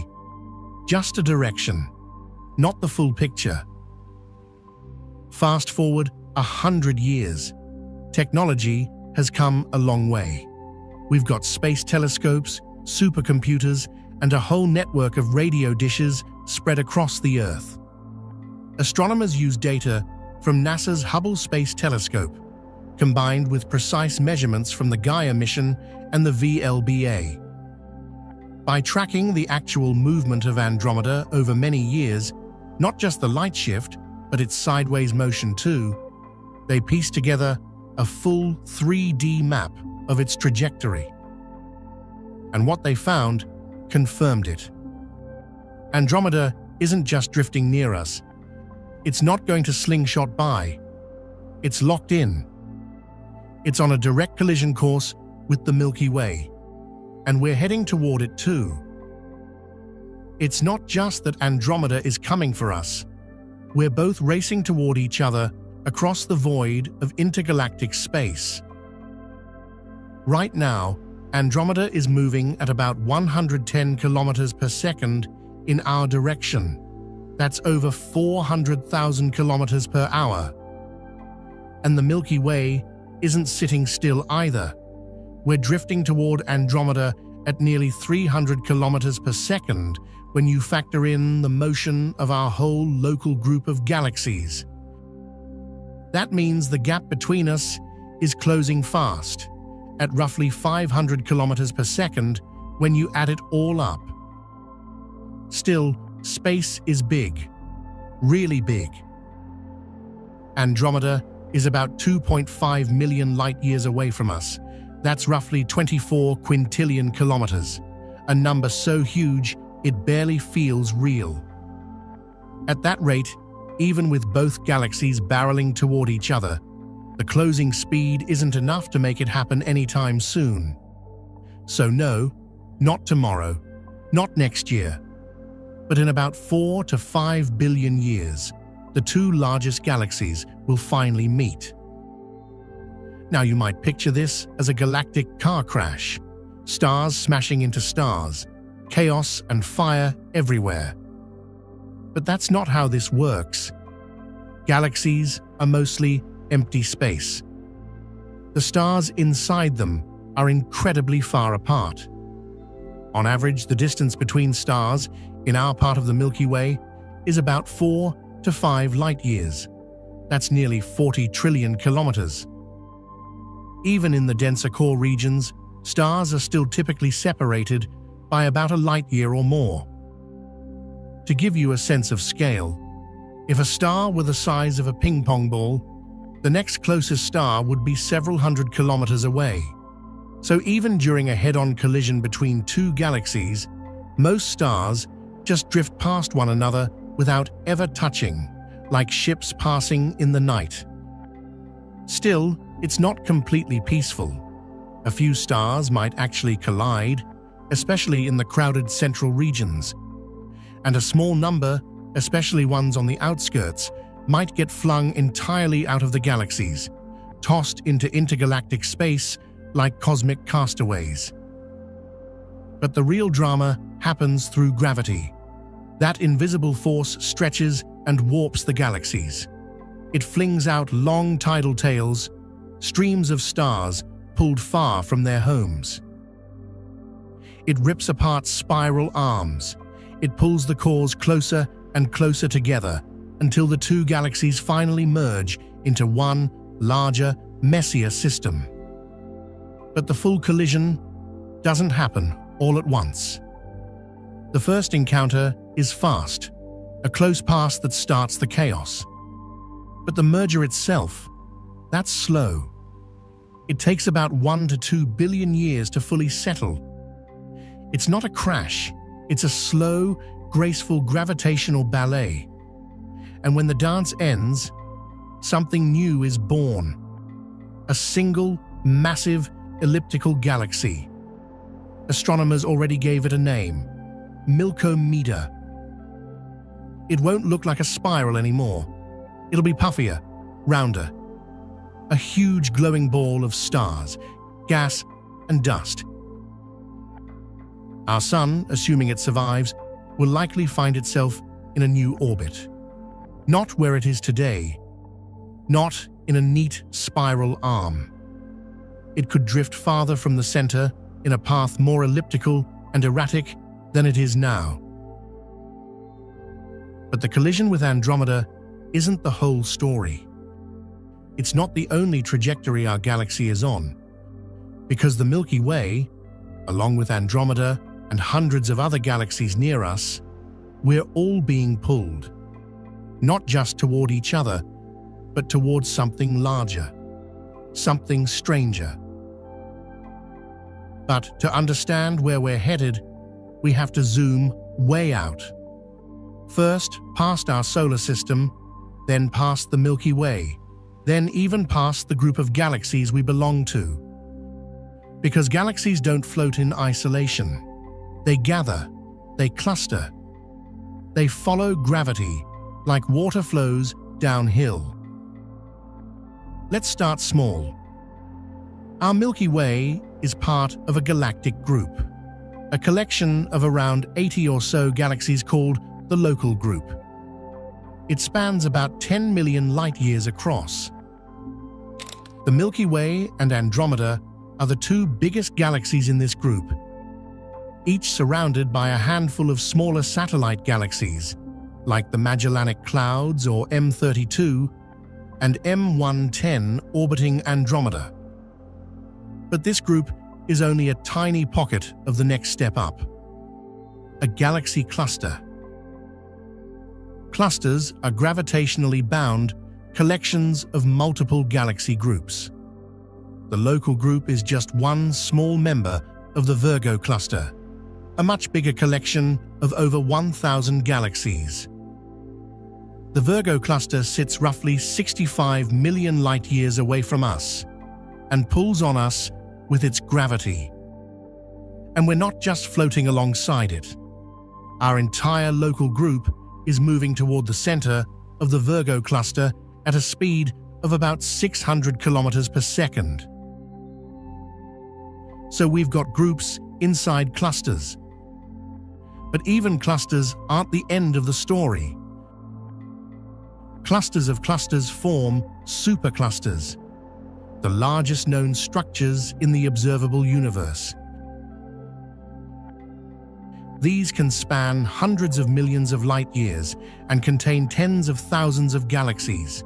Just a direction, not the full picture. Fast forward 100 years. Technology has come a long way. We've got space telescopes, supercomputers, and a whole network of radio dishes spread across the Earth. Astronomers use data from NASA's Hubble Space Telescope, combined with precise measurements from the Gaia mission and the VLBA. By tracking the actual movement of Andromeda over many years, not just the light shift, but its sideways motion too, they piece together a full 3D map of its trajectory. And what they found confirmed it. Andromeda isn't just drifting near us. It's not going to slingshot by. It's locked in. It's on a direct collision course with the Milky Way, and we're heading toward it too. It's not just that Andromeda is coming for us. We're both racing toward each other across the void of intergalactic space. Right now, Andromeda is moving at about 110 kilometers per second in our direction. That's over 400,000 kilometers per hour. And the Milky Way isn't sitting still either. We're drifting toward Andromeda at nearly 300 kilometers per second when you factor in the motion of our whole local group of galaxies. That means the gap between us is closing fast, at roughly 500 kilometers per second when you add it all up. Still, space is big, really big. Andromeda is about 2.5 million light-years away from us. That's roughly 24 quintillion kilometers, a number so huge it barely feels real. At that rate, even with both galaxies barreling toward each other, the closing speed isn't enough to make it happen anytime soon. So no, not tomorrow, not next year, but in about 4 to 5 billion years, the two largest galaxies will finally meet. Now you might picture this as a galactic car crash, stars smashing into stars, chaos and fire everywhere. But that's not how this works. Galaxies are mostly empty space. The stars inside them are incredibly far apart. On average, the distance between stars in our part of the Milky Way is about 4 to 5 light-years. That's nearly 40 trillion kilometers. Even in the denser core regions, stars are still typically separated by about a light-year or more. To give you a sense of scale, if a star were the size of a ping-pong ball, the next closest star would be several hundred kilometers away. So even during a head-on collision between two galaxies, most stars just drift past one another without ever touching, like ships passing in the night. Still, it's not completely peaceful. A few stars might actually collide, especially in the crowded central regions. And a small number, especially ones on the outskirts, might get flung entirely out of the galaxies, tossed into intergalactic space like cosmic castaways. But the real drama happens through gravity. That invisible force stretches and warps the galaxies. It flings out long tidal tails, streams of stars pulled far from their homes. It rips apart spiral arms. It pulls the cores closer and closer together until the two galaxies finally merge into one larger, messier system. But the full collision doesn't happen all at once. The first encounter is fast, a close pass that starts the chaos. But the merger itself, that's slow. It takes about 1 to 2 billion years to fully settle. It's not a crash, it's a slow, graceful gravitational ballet. And when the dance ends, something new is born. A single, massive, elliptical galaxy. Astronomers already gave it a name, Milkomeda. It won't look like a spiral anymore. It'll be puffier, rounder. A huge glowing ball of stars, gas, and dust. Our Sun, assuming it survives, will likely find itself in a new orbit. Not where it is today. Not in a neat spiral arm. It could drift farther from the center in a path more elliptical and erratic than it is now. But the collision with Andromeda isn't the whole story. It's not the only trajectory our galaxy is on, because the Milky Way, along with Andromeda and hundreds of other galaxies near us, we're all being pulled, not just toward each other, but towards something larger, something stranger. But to understand where we're headed, we have to zoom way out. First, past our solar system, then past the Milky Way, then even past the group of galaxies we belong to. Because galaxies don't float in isolation. They gather, they cluster. They follow gravity like water flows downhill. Let's start small. Our Milky Way is part of a galactic group, a collection of around 80 or so galaxies called the Local Group. It spans about 10 million light-years across. The Milky Way and Andromeda are the two biggest galaxies in this group, each surrounded by a handful of smaller satellite galaxies, like the Magellanic Clouds or M32 and M110 orbiting Andromeda. But this group is only a tiny pocket of the next step up, a galaxy cluster. Clusters are gravitationally bound collections of multiple galaxy groups. The Local Group is just one small member of the Virgo cluster, a much bigger collection of over 1,000 galaxies. The Virgo cluster sits roughly 65 million light-years away from us and pulls on us with its gravity. And we're not just floating alongside it. Our entire Local Group is moving toward the center of the Virgo cluster at a speed of about 600 kilometers per second. So we've got groups inside clusters. But even clusters aren't the end of the story. Clusters of clusters form superclusters, the largest known structures in the observable universe. These can span hundreds of millions of light-years and contain tens of thousands of galaxies.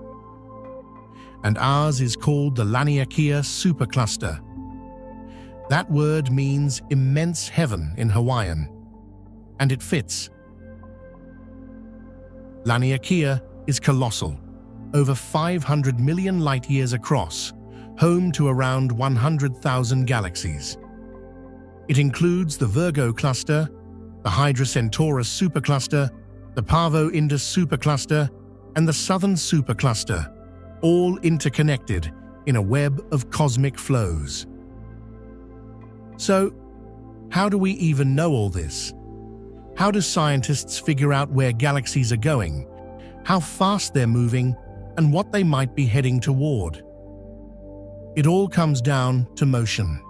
And ours is called the Laniakea supercluster. That word means immense heaven in Hawaiian, and it fits. Laniakea is colossal, over 500 million light-years across, home to around 100,000 galaxies. It includes the Virgo cluster, the Hydra Centaurus supercluster, the Pavo Indus supercluster, and the Southern supercluster, all interconnected in a web of cosmic flows. So, how do we even know all this? How do scientists figure out where galaxies are going, how fast they're moving, and what they might be heading toward? It all comes down to motion.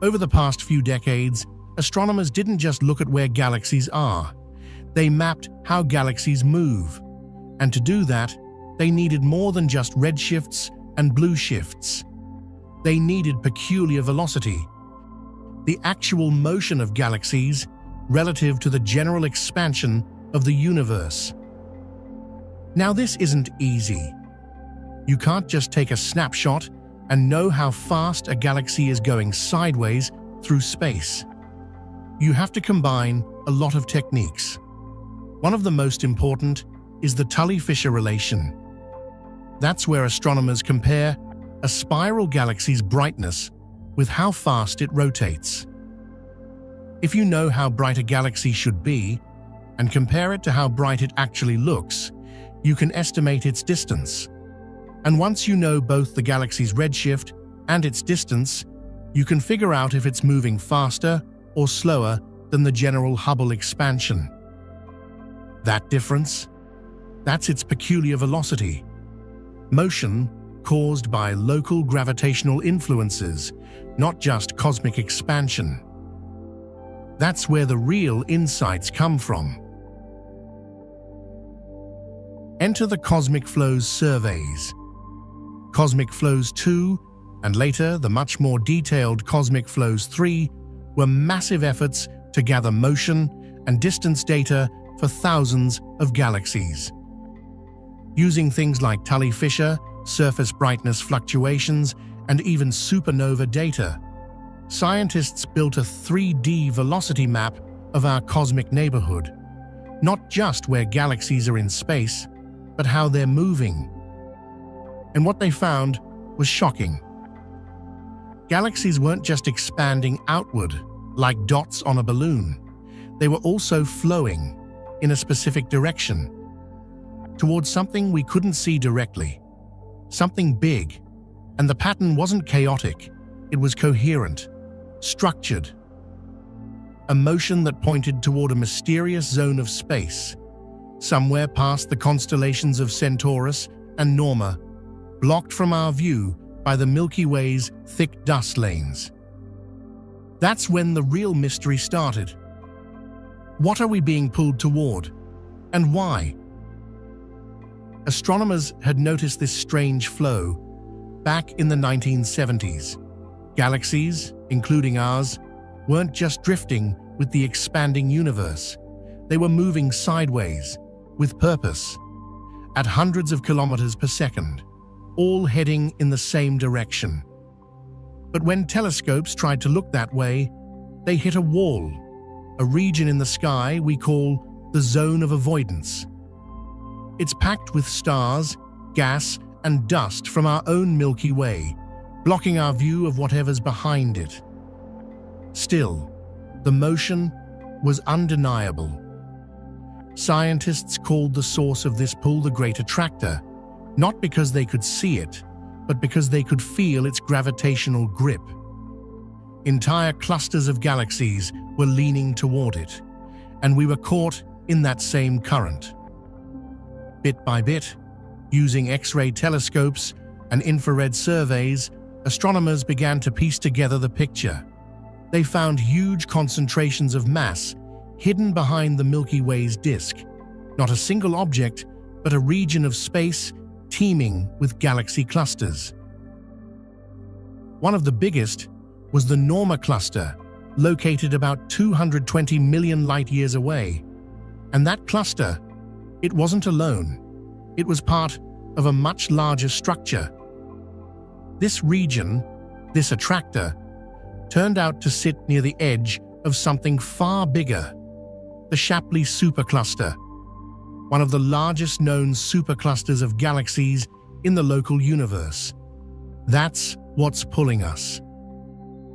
Over the past few decades, astronomers didn't just look at where galaxies are. They mapped how galaxies move. And to do that, they needed more than just redshifts and blue shifts. They needed peculiar velocity, the actual motion of galaxies relative to the general expansion of the universe. Now, this isn't easy. You can't just take a snapshot and know how fast a galaxy is going sideways through space. You have to combine a lot of techniques. One of the most important is the Tully-Fisher relation. That's where astronomers compare a spiral galaxy's brightness with how fast it rotates. If you know how bright a galaxy should be and compare it to how bright it actually looks, you can estimate its distance. And once you know both the galaxy's redshift and its distance, you can figure out if it's moving faster or slower than the general Hubble expansion. That difference? That's its peculiar velocity. Motion caused by local gravitational influences, not just cosmic expansion. That's where the real insights come from. Enter the Cosmic Flows surveys. Cosmic Flows 2, and later the much more detailed Cosmic Flows 3, were massive efforts to gather motion and distance data for thousands of galaxies. Using things like Tully-Fisher, surface brightness fluctuations, and even supernova data, scientists built a 3D velocity map of our cosmic neighborhood, not just where galaxies are in space, but how they're moving. And what they found was shocking. Galaxies weren't just expanding outward, like dots on a balloon. They were also flowing in a specific direction, towards something we couldn't see directly, something big. And the pattern wasn't chaotic, it was coherent, structured. A motion that pointed toward a mysterious zone of space, somewhere past the constellations of Centaurus and Norma, blocked from our view by the Milky Way's thick dust lanes. That's when the real mystery started. What are we being pulled toward, and why? Astronomers had noticed this strange flow back in the 1970s. Galaxies, including ours, weren't just drifting with the expanding universe. They were moving sideways, with purpose, at hundreds of kilometers per second, all heading in the same direction. But when telescopes tried to look that way, they hit a wall, a region in the sky we call the zone of avoidance. It's packed with stars, gas, and dust from our own Milky Way, blocking our view of whatever's behind it. Still, the motion was undeniable. Scientists called the source of this pull the Great Attractor, not because they could see it, but because they could feel its gravitational grip. Entire clusters of galaxies were leaning toward it, and we were caught in that same current. Bit by bit, using X-ray telescopes and infrared surveys, astronomers began to piece together the picture. They found huge concentrations of mass hidden behind the Milky Way's disk, not a single object, but a region of space teeming with galaxy clusters. One of the biggest was the Norma cluster, located about 220 million light-years away. And that cluster, it wasn't alone. It was part of a much larger structure. This region, this attractor, turned out to sit near the edge of something far bigger, the Shapley supercluster, one of the largest known superclusters of galaxies in the local universe. That's what's pulling us.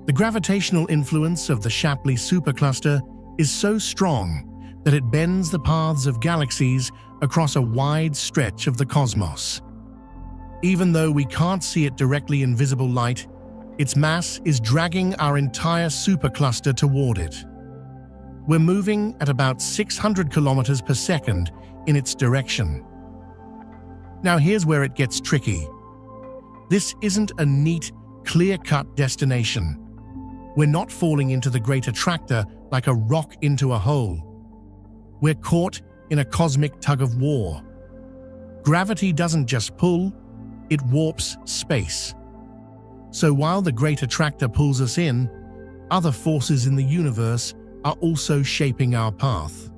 The gravitational influence of the Shapley supercluster is so strong that it bends the paths of galaxies across a wide stretch of the cosmos. Even though we can't see it directly in visible light, its mass is dragging our entire supercluster toward it. We're moving at about 600 kilometers per second in its direction. Now here's where it gets tricky. This isn't a neat, clear-cut destination. We're not falling into the great attractor like a rock into a hole. We're caught in a cosmic tug-of-war. Gravity doesn't just pull, it warps space. So while the great attractor pulls us in, other forces in the universe are also shaping our path.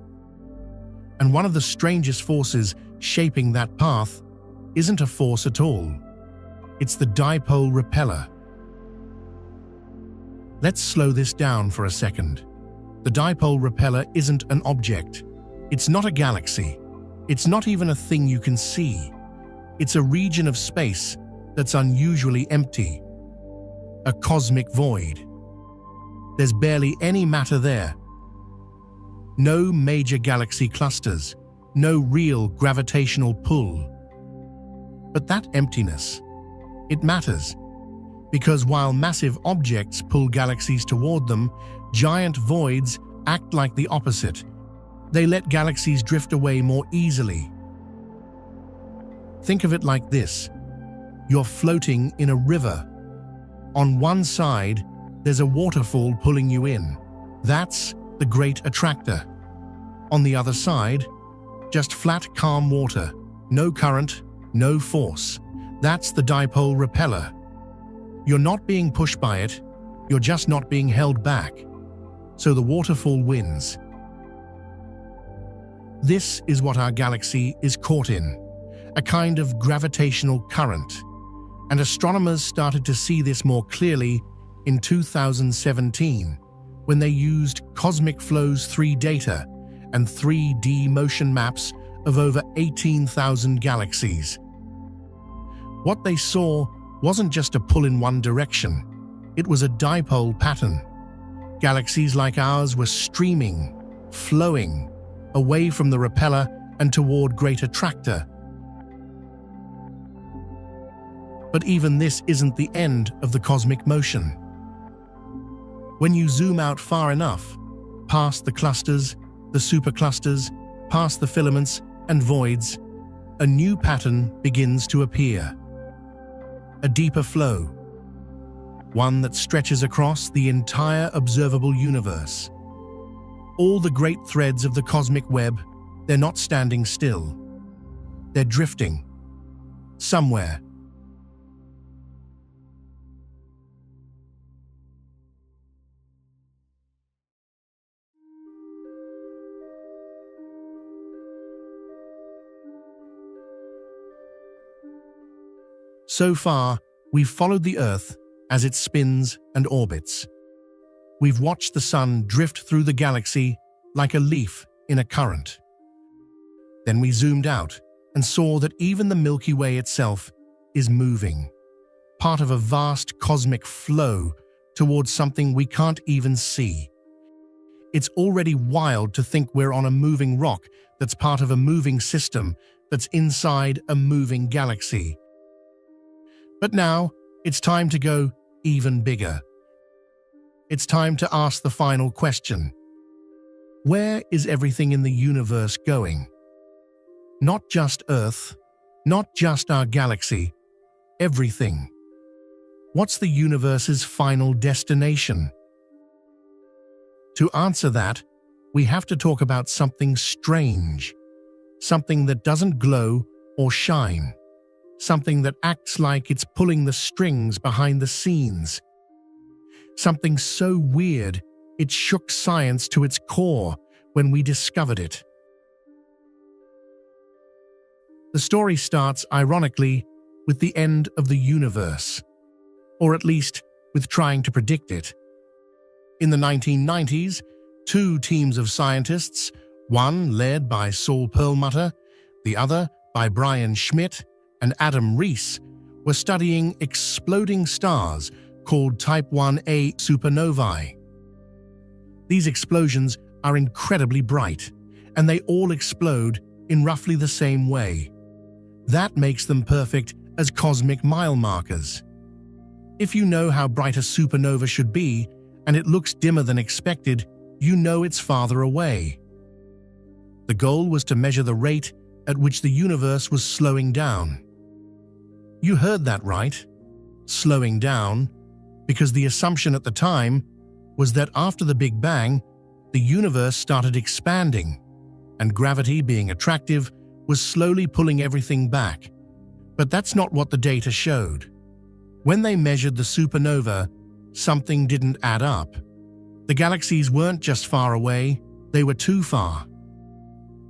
And one of the strangest forces shaping that path isn't a force at all. It's the dipole repeller. Let's slow this down for a second. The dipole repeller isn't an object. It's not a galaxy. It's not even a thing you can see. It's a region of space that's unusually empty. A cosmic void. There's barely any matter there. No major galaxy clusters. No real gravitational pull. But that emptiness, it matters. Because while massive objects pull galaxies toward them, giant voids act like the opposite. They let galaxies drift away more easily. Think of it like this. You're floating in a river. On one side, there's a waterfall pulling you in. That's the great attractor. On the other side, just flat, calm water. No current, no force. That's the dipole repeller. You're not being pushed by it, you're just not being held back. So the waterfall wins. This is what our galaxy is caught in, a kind of gravitational current. And astronomers started to see this more clearly in 2017, when they used Cosmic Flow's 3D data and 3D motion maps of over 18,000 galaxies. What they saw wasn't just a pull in one direction, it was a dipole pattern. Galaxies like ours were streaming, flowing, away from the repeller and toward great attractor. But even this isn't the end of the cosmic motion. When you zoom out far enough, past the clusters, the superclusters, past the filaments and voids, a new pattern begins to appear. A deeper flow, one that stretches across the entire observable universe. All the great threads of the cosmic web, they're not standing still. They're drifting. Somewhere. So far, we've followed the Earth as it spins and orbits. We've watched the sun drift through the galaxy like a leaf in a current. Then we zoomed out and saw that even the Milky Way itself is moving, part of a vast cosmic flow towards something we can't even see. It's already wild to think we're on a moving rock that's part of a moving system that's inside a moving galaxy. But now, it's time to go even bigger. It's time to ask the final question. Where is everything in the universe going? Not just Earth, not just our galaxy, everything. What's the universe's final destination? To answer that, we have to talk about something strange, something that doesn't glow or shine. Something that acts like it's pulling the strings behind the scenes. Something so weird, it shook science to its core when we discovered it. The story starts, ironically, with the end of the universe, or at least with trying to predict it. In the 1990s, two teams of scientists, one led by Saul Perlmutter, the other by Brian Schmidt and Adam Rees, were studying exploding stars called Type 1a supernovae. These explosions are incredibly bright, and they all explode in roughly the same way. That makes them perfect as cosmic mile markers. If you know how bright a supernova should be, and it looks dimmer than expected, you know it's farther away. The goal was to measure the rate at which the universe was slowing down. You heard that right. slowing down, because the assumption at the time was that after the Big Bang, the universe started expanding, and gravity, being attractive, was slowly pulling everything back. But that's not what the data showed. When they measured the supernova, something didn't add up. The galaxies weren't just far away, they were too far.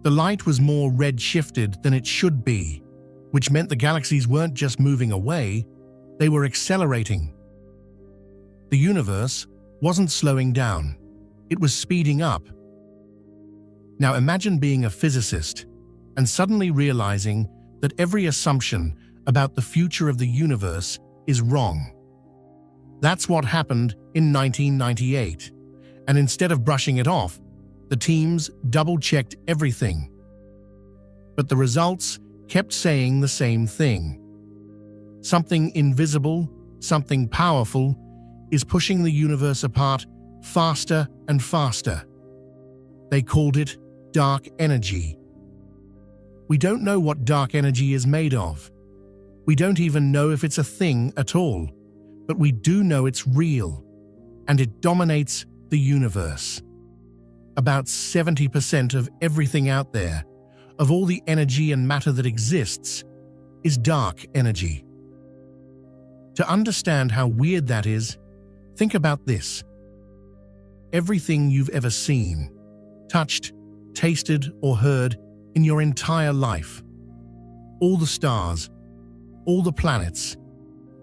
The light was more red-shifted than it should be, which meant the galaxies weren't just moving away, they were accelerating. The universe wasn't slowing down, it was speeding up. Now imagine being a physicist and suddenly realizing that every assumption about the future of the universe is wrong. That's what happened in 1998, and instead of brushing it off, the teams double-checked everything. But the results kept saying the same thing. Something invisible, something powerful, is pushing the universe apart faster and faster. They called it dark energy. We don't know what dark energy is made of. We don't even know if it's a thing at all, but we do know it's real, and it dominates the universe. About 70% of everything out there, of all the energy and matter that exists, is dark energy. To understand how weird that is, think about this. Everything you've ever seen, touched, tasted, or heard in your entire life, all the stars, all the planets,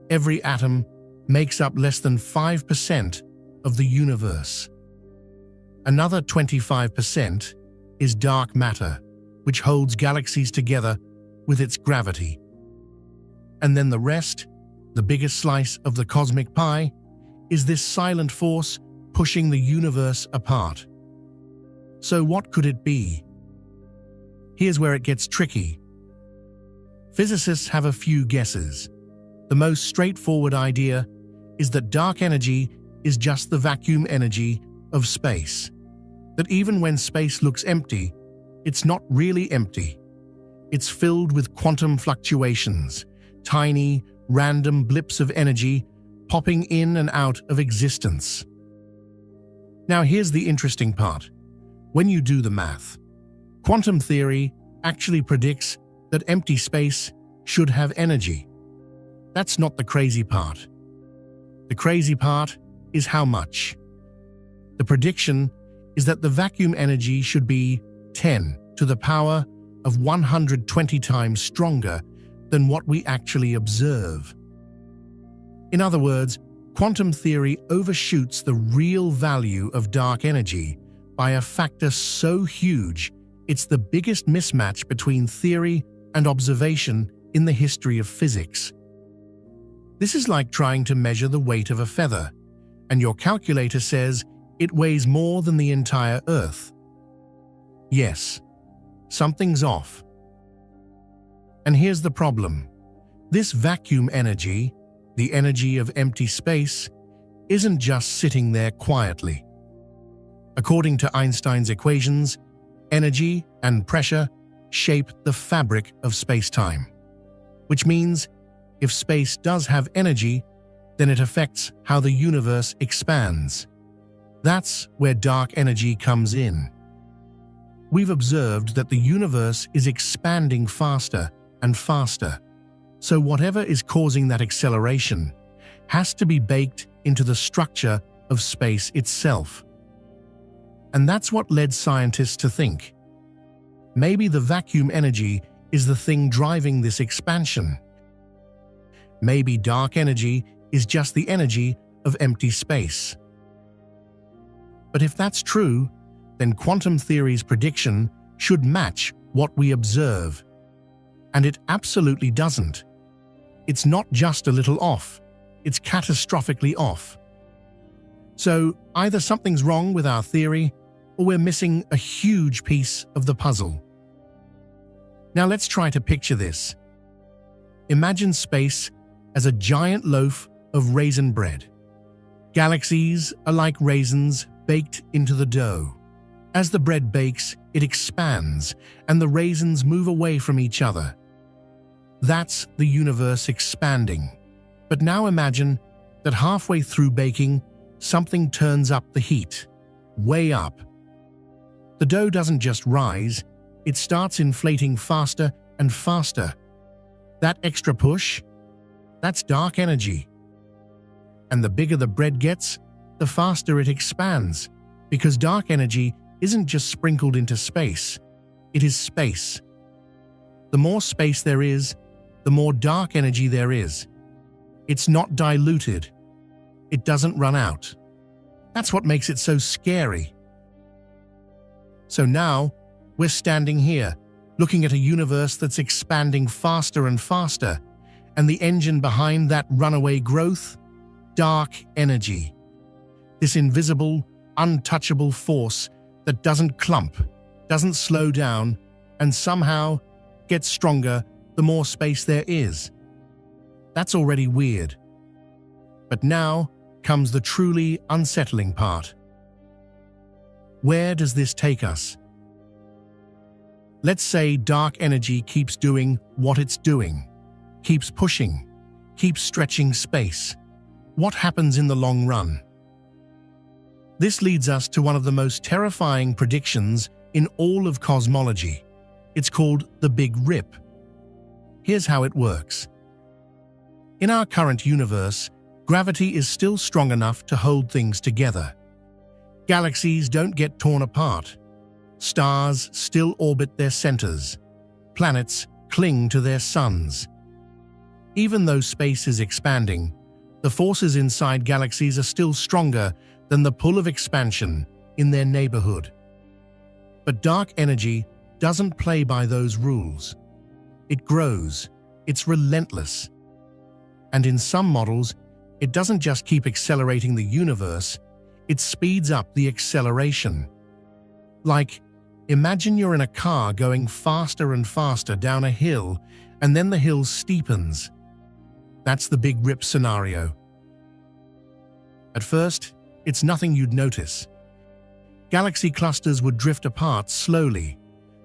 every atom makes up less than 5% of the universe. Another 25% is dark matter, which holds galaxies together with its gravity. And then the rest, the biggest slice of the cosmic pie, is this silent force pushing the universe apart. So what could it be? Here's where it gets tricky. Physicists have a few guesses. The most straightforward idea is that dark energy is just the vacuum energy of space. That even when space looks empty, it's not really empty. It's filled with quantum fluctuations, tiny, random blips of energy popping in and out of existence. Now here's the interesting part. When you do the math, quantum theory actually predicts that empty space should have energy. That's not the crazy part. The crazy part is how much. The prediction is that the vacuum energy should be 10 to the power of 120 times stronger than what we actually observe. In other words, quantum theory overshoots the real value of dark energy by a factor so huge it's the biggest mismatch between theory and observation in the history of physics. This is like trying to measure the weight of a feather, and your calculator says it weighs more than the entire Earth. Yes, something's off. And here's the problem. This vacuum energy, the energy of empty space, isn't just sitting there quietly. According to Einstein's equations, energy and pressure shape the fabric of space-time, which means if space does have energy, then it affects how the universe expands. That's where dark energy comes in. We've observed that the universe is expanding faster and faster, so whatever is causing that acceleration has to be baked into the structure of space itself. And that's what led scientists to think, maybe the vacuum energy is the thing driving this expansion. Maybe dark energy is just the energy of empty space. But if that's true, then quantum theory's prediction should match what we observe. And it absolutely doesn't. It's not just a little off, it's catastrophically off. So either something's wrong with our theory, or we're missing a huge piece of the puzzle. Now let's try to picture this. Imagine space as a giant loaf of raisin bread. Galaxies are like raisins baked into the dough. As the bread bakes, it expands, and the raisins move away from each other. That's the universe expanding. But now imagine that halfway through baking, something turns up the heat, way up. The dough doesn't just rise, it starts inflating faster and faster. That extra push, that's dark energy. And the bigger the bread gets, the faster it expands, because dark energy isn't just sprinkled into space, it is space. The more space there is, the more dark energy there is. It's not diluted. It doesn't run out. That's what makes it so scary. So now, we're standing here, looking at a universe that's expanding faster and faster, and the engine behind that runaway growth? Dark energy. This invisible, untouchable force that doesn't clump, doesn't slow down, and somehow gets stronger the more space there is. That's already weird. But now comes the truly unsettling part. Where does this take us? Let's say dark energy keeps doing what it's doing, keeps pushing, keeps stretching space. What happens in the long run? This leads us to one of the most terrifying predictions in all of cosmology. It's called the Big Rip. Here's how it works. In our current universe, gravity is still strong enough to hold things together. Galaxies don't get torn apart. Stars still orbit their centers. Planets cling to their suns. Even though space is expanding, the forces inside galaxies are still stronger than the pull of expansion in their neighborhood. But dark energy doesn't play by those rules. It grows. It's relentless. And in some models, it doesn't just keep accelerating the universe, it speeds up the acceleration. Like, imagine you're in a car going faster and faster down a hill, and then the hill steepens. That's the Big Rip scenario. At first, it's nothing you'd notice. Galaxy clusters would drift apart slowly.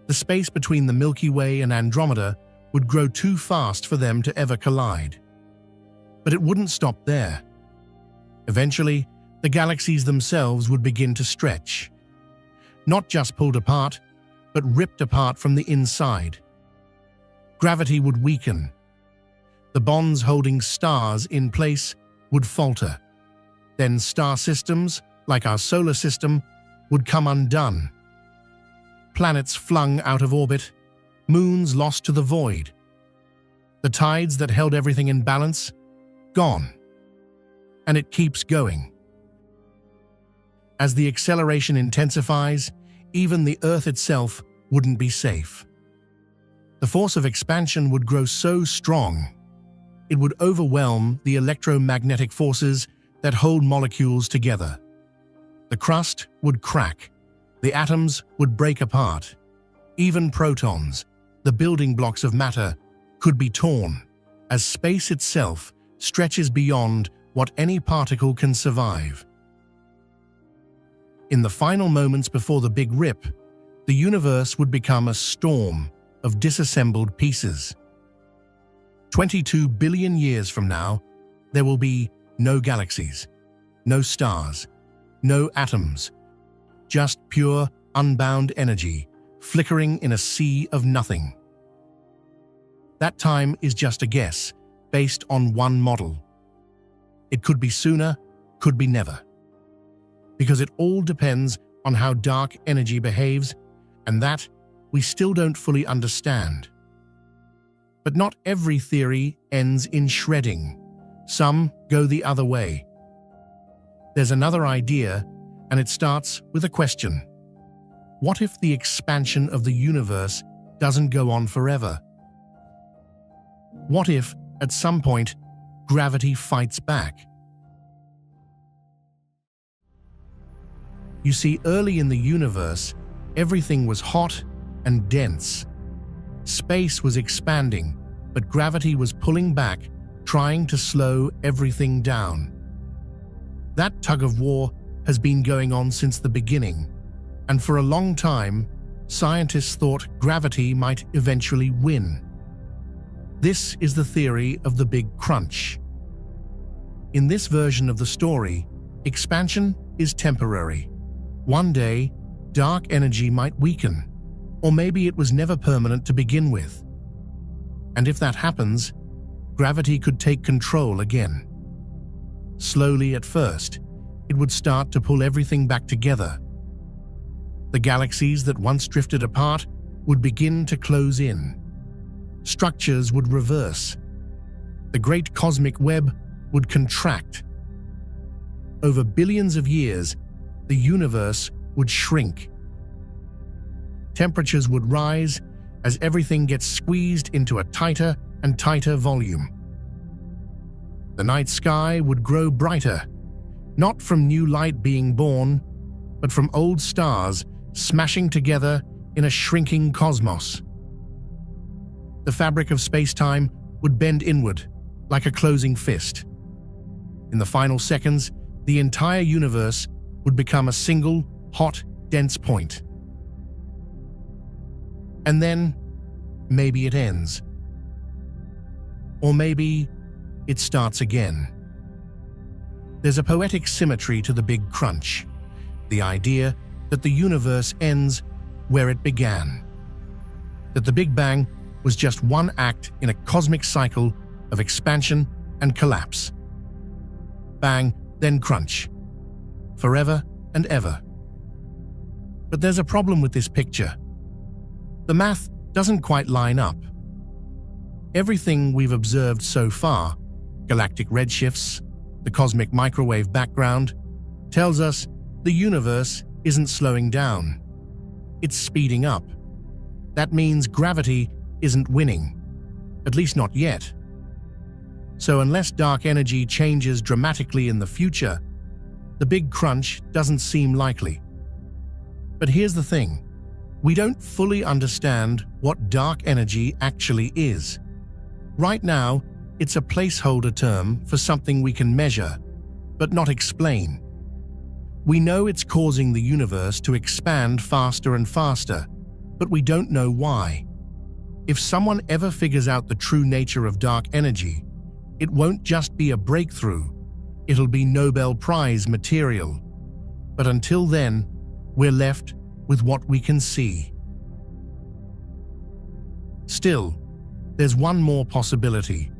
The space between the Milky Way and Andromeda would grow too fast for them to ever collide. But it wouldn't stop there. Eventually, the galaxies themselves would begin to stretch. Not just pulled apart, but ripped apart from the inside. Gravity would weaken. The bonds holding stars in place would falter. Then star systems, like our solar system, would come undone. Planets flung out of orbit, moons lost to the void. The tides that held everything in balance, gone. And it keeps going. As the acceleration intensifies, even the Earth itself wouldn't be safe. The force of expansion would grow so strong, it would overwhelm the electromagnetic forces that hold molecules together. The crust would crack, the atoms would break apart. Even protons, the building blocks of matter, could be torn, as space itself stretches beyond what any particle can survive. In the final moments before the Big Rip, the universe would become a storm of disassembled pieces. 22 billion years from now, there will be no galaxies, no stars, no atoms, just pure, unbound energy flickering in a sea of nothing. That time is just a guess, based on one model. It could be sooner, could be never. Because it all depends on how dark energy behaves, and that we still don't fully understand. But not every theory ends in shredding. Some go the other way. There's another idea, and it starts with a question. What if the expansion of the universe doesn't go on forever? What if, at some point, gravity fights back? You see, early in the universe, everything was hot and dense. Space was expanding, but gravity was pulling back, trying to slow everything down. That tug of war has been going on since the beginning, and for a long time, scientists thought gravity might eventually win. This is the theory of the Big Crunch. In this version of the story, expansion is temporary. One day, dark energy might weaken, or maybe it was never permanent to begin with. And if that happens, gravity could take control again. Slowly at first, it would start to pull everything back together. The galaxies that once drifted apart would begin to close in. Structures would reverse. The great cosmic web would contract. Over billions of years, the universe would shrink. Temperatures would rise as everything gets squeezed into a tighter and tighter volume. The night sky would grow brighter, not from new light being born, but from old stars smashing together in a shrinking cosmos. The fabric of space-time would bend inward, like a closing fist. In the final seconds, the entire universe would become a single, hot, dense point. And then, maybe it ends. Or maybe it starts again. There's a poetic symmetry to the Big Crunch, the idea that the universe ends where it began. That the Big Bang was just one act in a cosmic cycle of expansion and collapse. Bang, then crunch. Forever and ever. But there's a problem with this picture. The math doesn't quite line up. Everything we've observed so far, galactic redshifts, the cosmic microwave background, tells us the universe isn't slowing down. It's speeding up. That means gravity isn't winning, at least not yet. So unless dark energy changes dramatically in the future, the Big Crunch doesn't seem likely. But here's the thing. We don't fully understand what dark energy actually is. Right now, it's a placeholder term for something we can measure, but not explain. We know it's causing the universe to expand faster and faster, but we don't know why. If someone ever figures out the true nature of dark energy, it won't just be a breakthrough, it'll be Nobel Prize material. But until then, we're left with what we can see. Still, there's one more possibility,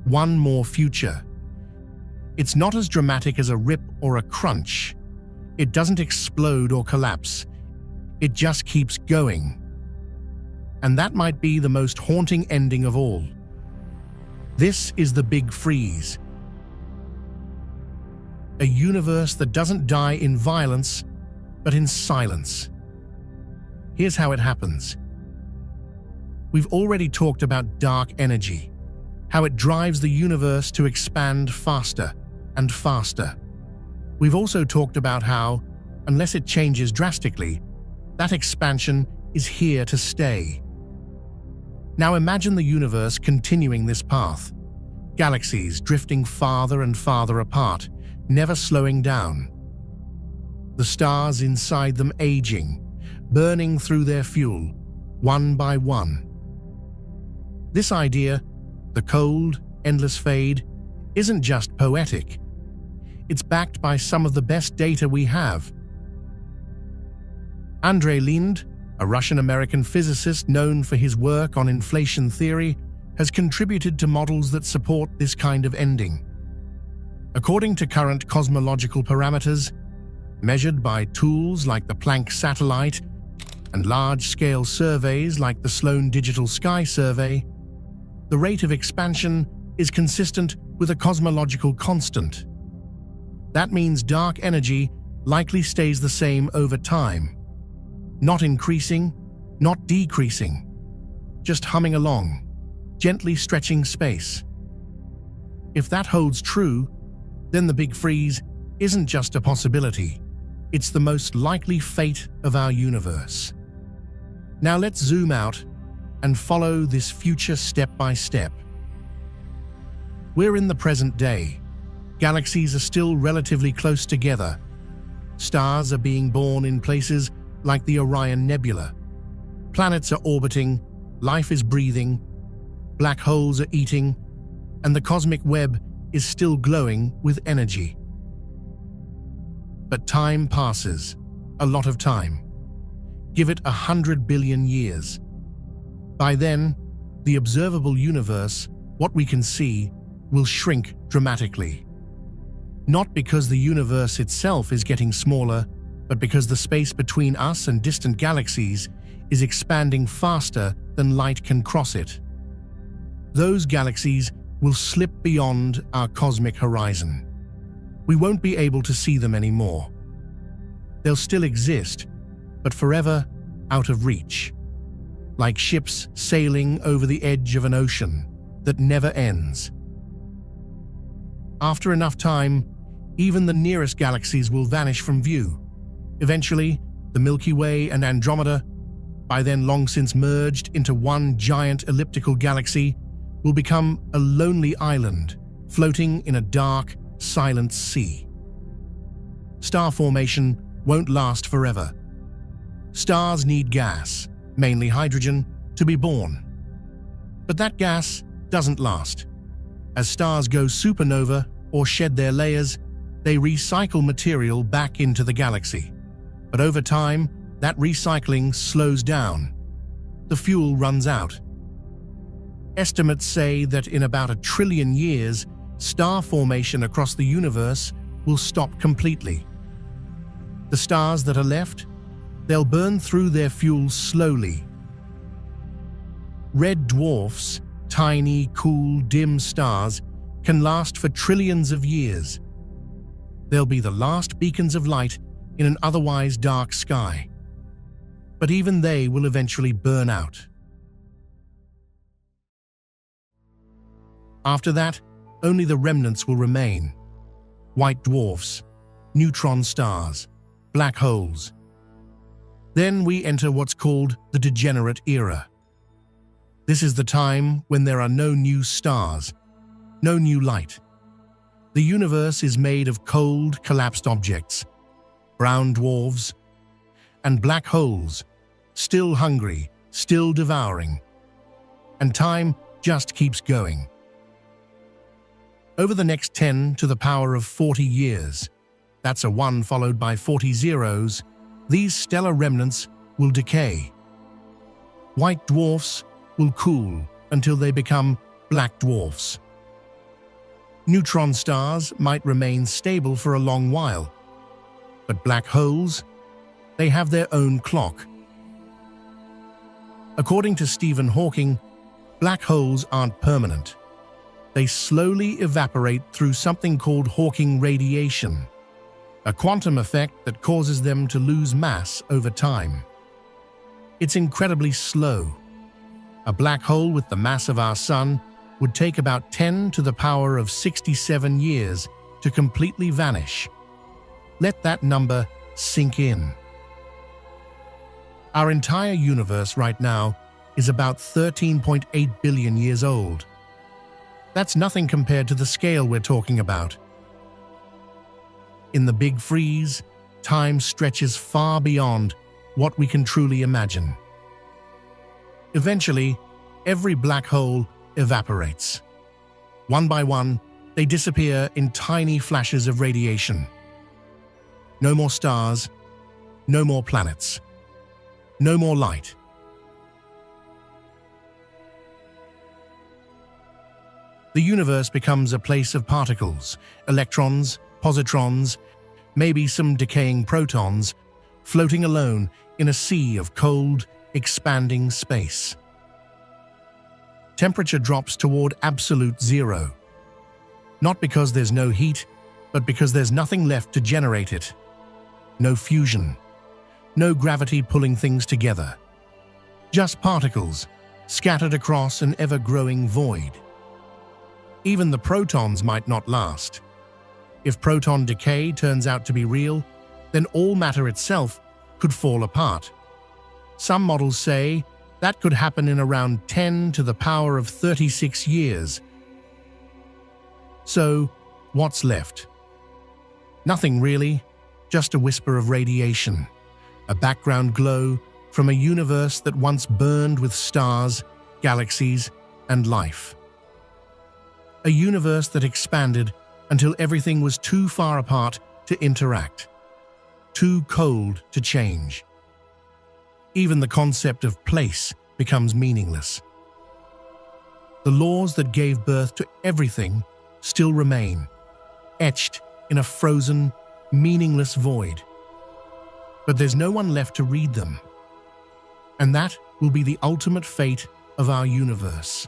one more future. It's not as dramatic as a rip or a crunch. It doesn't explode or collapse. It just keeps going. And that might be the most haunting ending of all. This is the Big Freeze. A universe that doesn't die in violence, but in silence. Here's how it happens. We've already talked about dark energy, how it drives the universe to expand faster and faster. We've also talked about how, unless it changes drastically, that expansion is here to stay. Now imagine the universe continuing this path. Galaxies drifting farther and farther apart, never slowing down. The stars inside them aging, burning through their fuel, one by one. This idea, the cold, endless fade, isn't just poetic. It's backed by some of the best data we have. Andrei Lind, a Russian-American physicist known for his work on inflation theory, has contributed to models that support this kind of ending. According to current cosmological parameters, measured by tools like the Planck satellite and large-scale surveys like the Sloan Digital Sky Survey, the rate of expansion is consistent with a cosmological constant. That means dark energy likely stays the same over time. Not increasing, not decreasing, just humming along, gently stretching space. If that holds true, then the Big Freeze isn't just a possibility, it's the most likely fate of our universe. Now let's zoom out and follow this future step by step. We're in the present day. Galaxies are still relatively close together. Stars are being born in places like the Orion Nebula. Planets are orbiting, life is breathing, black holes are eating, and the cosmic web is still glowing with energy. But time passes, a lot of time. Give it 100 billion years. By then, the observable universe, what we can see, will shrink dramatically. Not because the universe itself is getting smaller, but because the space between us and distant galaxies is expanding faster than light can cross it. Those galaxies will slip beyond our cosmic horizon. We won't be able to see them anymore. They'll still exist, but forever out of reach, like ships sailing over the edge of an ocean that never ends. After enough time, even the nearest galaxies will vanish from view. Eventually, the Milky Way and Andromeda, by then long since merged into one giant elliptical galaxy, will become a lonely island floating in a dark, silent sea. Star formation won't last forever. Stars need gas, mainly hydrogen, to be born. But that gas doesn't last. As stars go supernova or shed their layers, they recycle material back into the galaxy. But over time, that recycling slows down. The fuel runs out. Estimates say that in about 1 trillion years, star formation across the universe will stop completely. The stars that are left, they'll burn through their fuel slowly. Red dwarfs, tiny, cool, dim stars, can last for trillions of years. They'll be the last beacons of light in an otherwise dark sky. But even they will eventually burn out. After that, only the remnants will remain. White dwarfs, neutron stars, black holes. Then we enter what's called the degenerate era. This is the time when there are no new stars, no new light. The universe is made of cold, collapsed objects, brown dwarfs, and black holes, still hungry, still devouring. And time just keeps going. Over the next 10 to the power of 40 years, that's a 1 followed by 40 zeros, these stellar remnants will decay. White dwarfs will cool until they become black dwarfs. Neutron stars might remain stable for a long while, but black holes, they have their own clock. According to Stephen Hawking, black holes aren't permanent. They slowly evaporate through something called Hawking radiation, a quantum effect that causes them to lose mass over time. It's incredibly slow. A black hole with the mass of our Sun would take about 10 to the power of 67 years to completely vanish. Let that number sink in. Our entire universe right now is about 13.8 billion years old. That's nothing compared to the scale we're talking about. In the Big Freeze, time stretches far beyond what we can truly imagine. Eventually, every black hole evaporates. One by one, they disappear in tiny flashes of radiation. No more stars, no more planets, no more light. The universe becomes a place of particles, electrons, positrons, maybe some decaying protons, floating alone in a sea of cold, expanding space. Temperature drops toward absolute zero. Not because there's no heat, but because there's nothing left to generate it. No fusion, no gravity pulling things together. Just particles, scattered across an ever-growing void. Even the protons might not last. If proton decay turns out to be real, then all matter itself could fall apart. Some models say that could happen in around 10 to the power of 36 years. So, what's left? Nothing really, just a whisper of radiation, a background glow from a universe that once burned with stars, galaxies, and life. A universe that expanded until everything was too far apart to interact, too cold to change. Even the concept of place becomes meaningless. The laws that gave birth to everything still remain, etched in a frozen, meaningless void. But there's no one left to read them. And that will be the ultimate fate of our universe.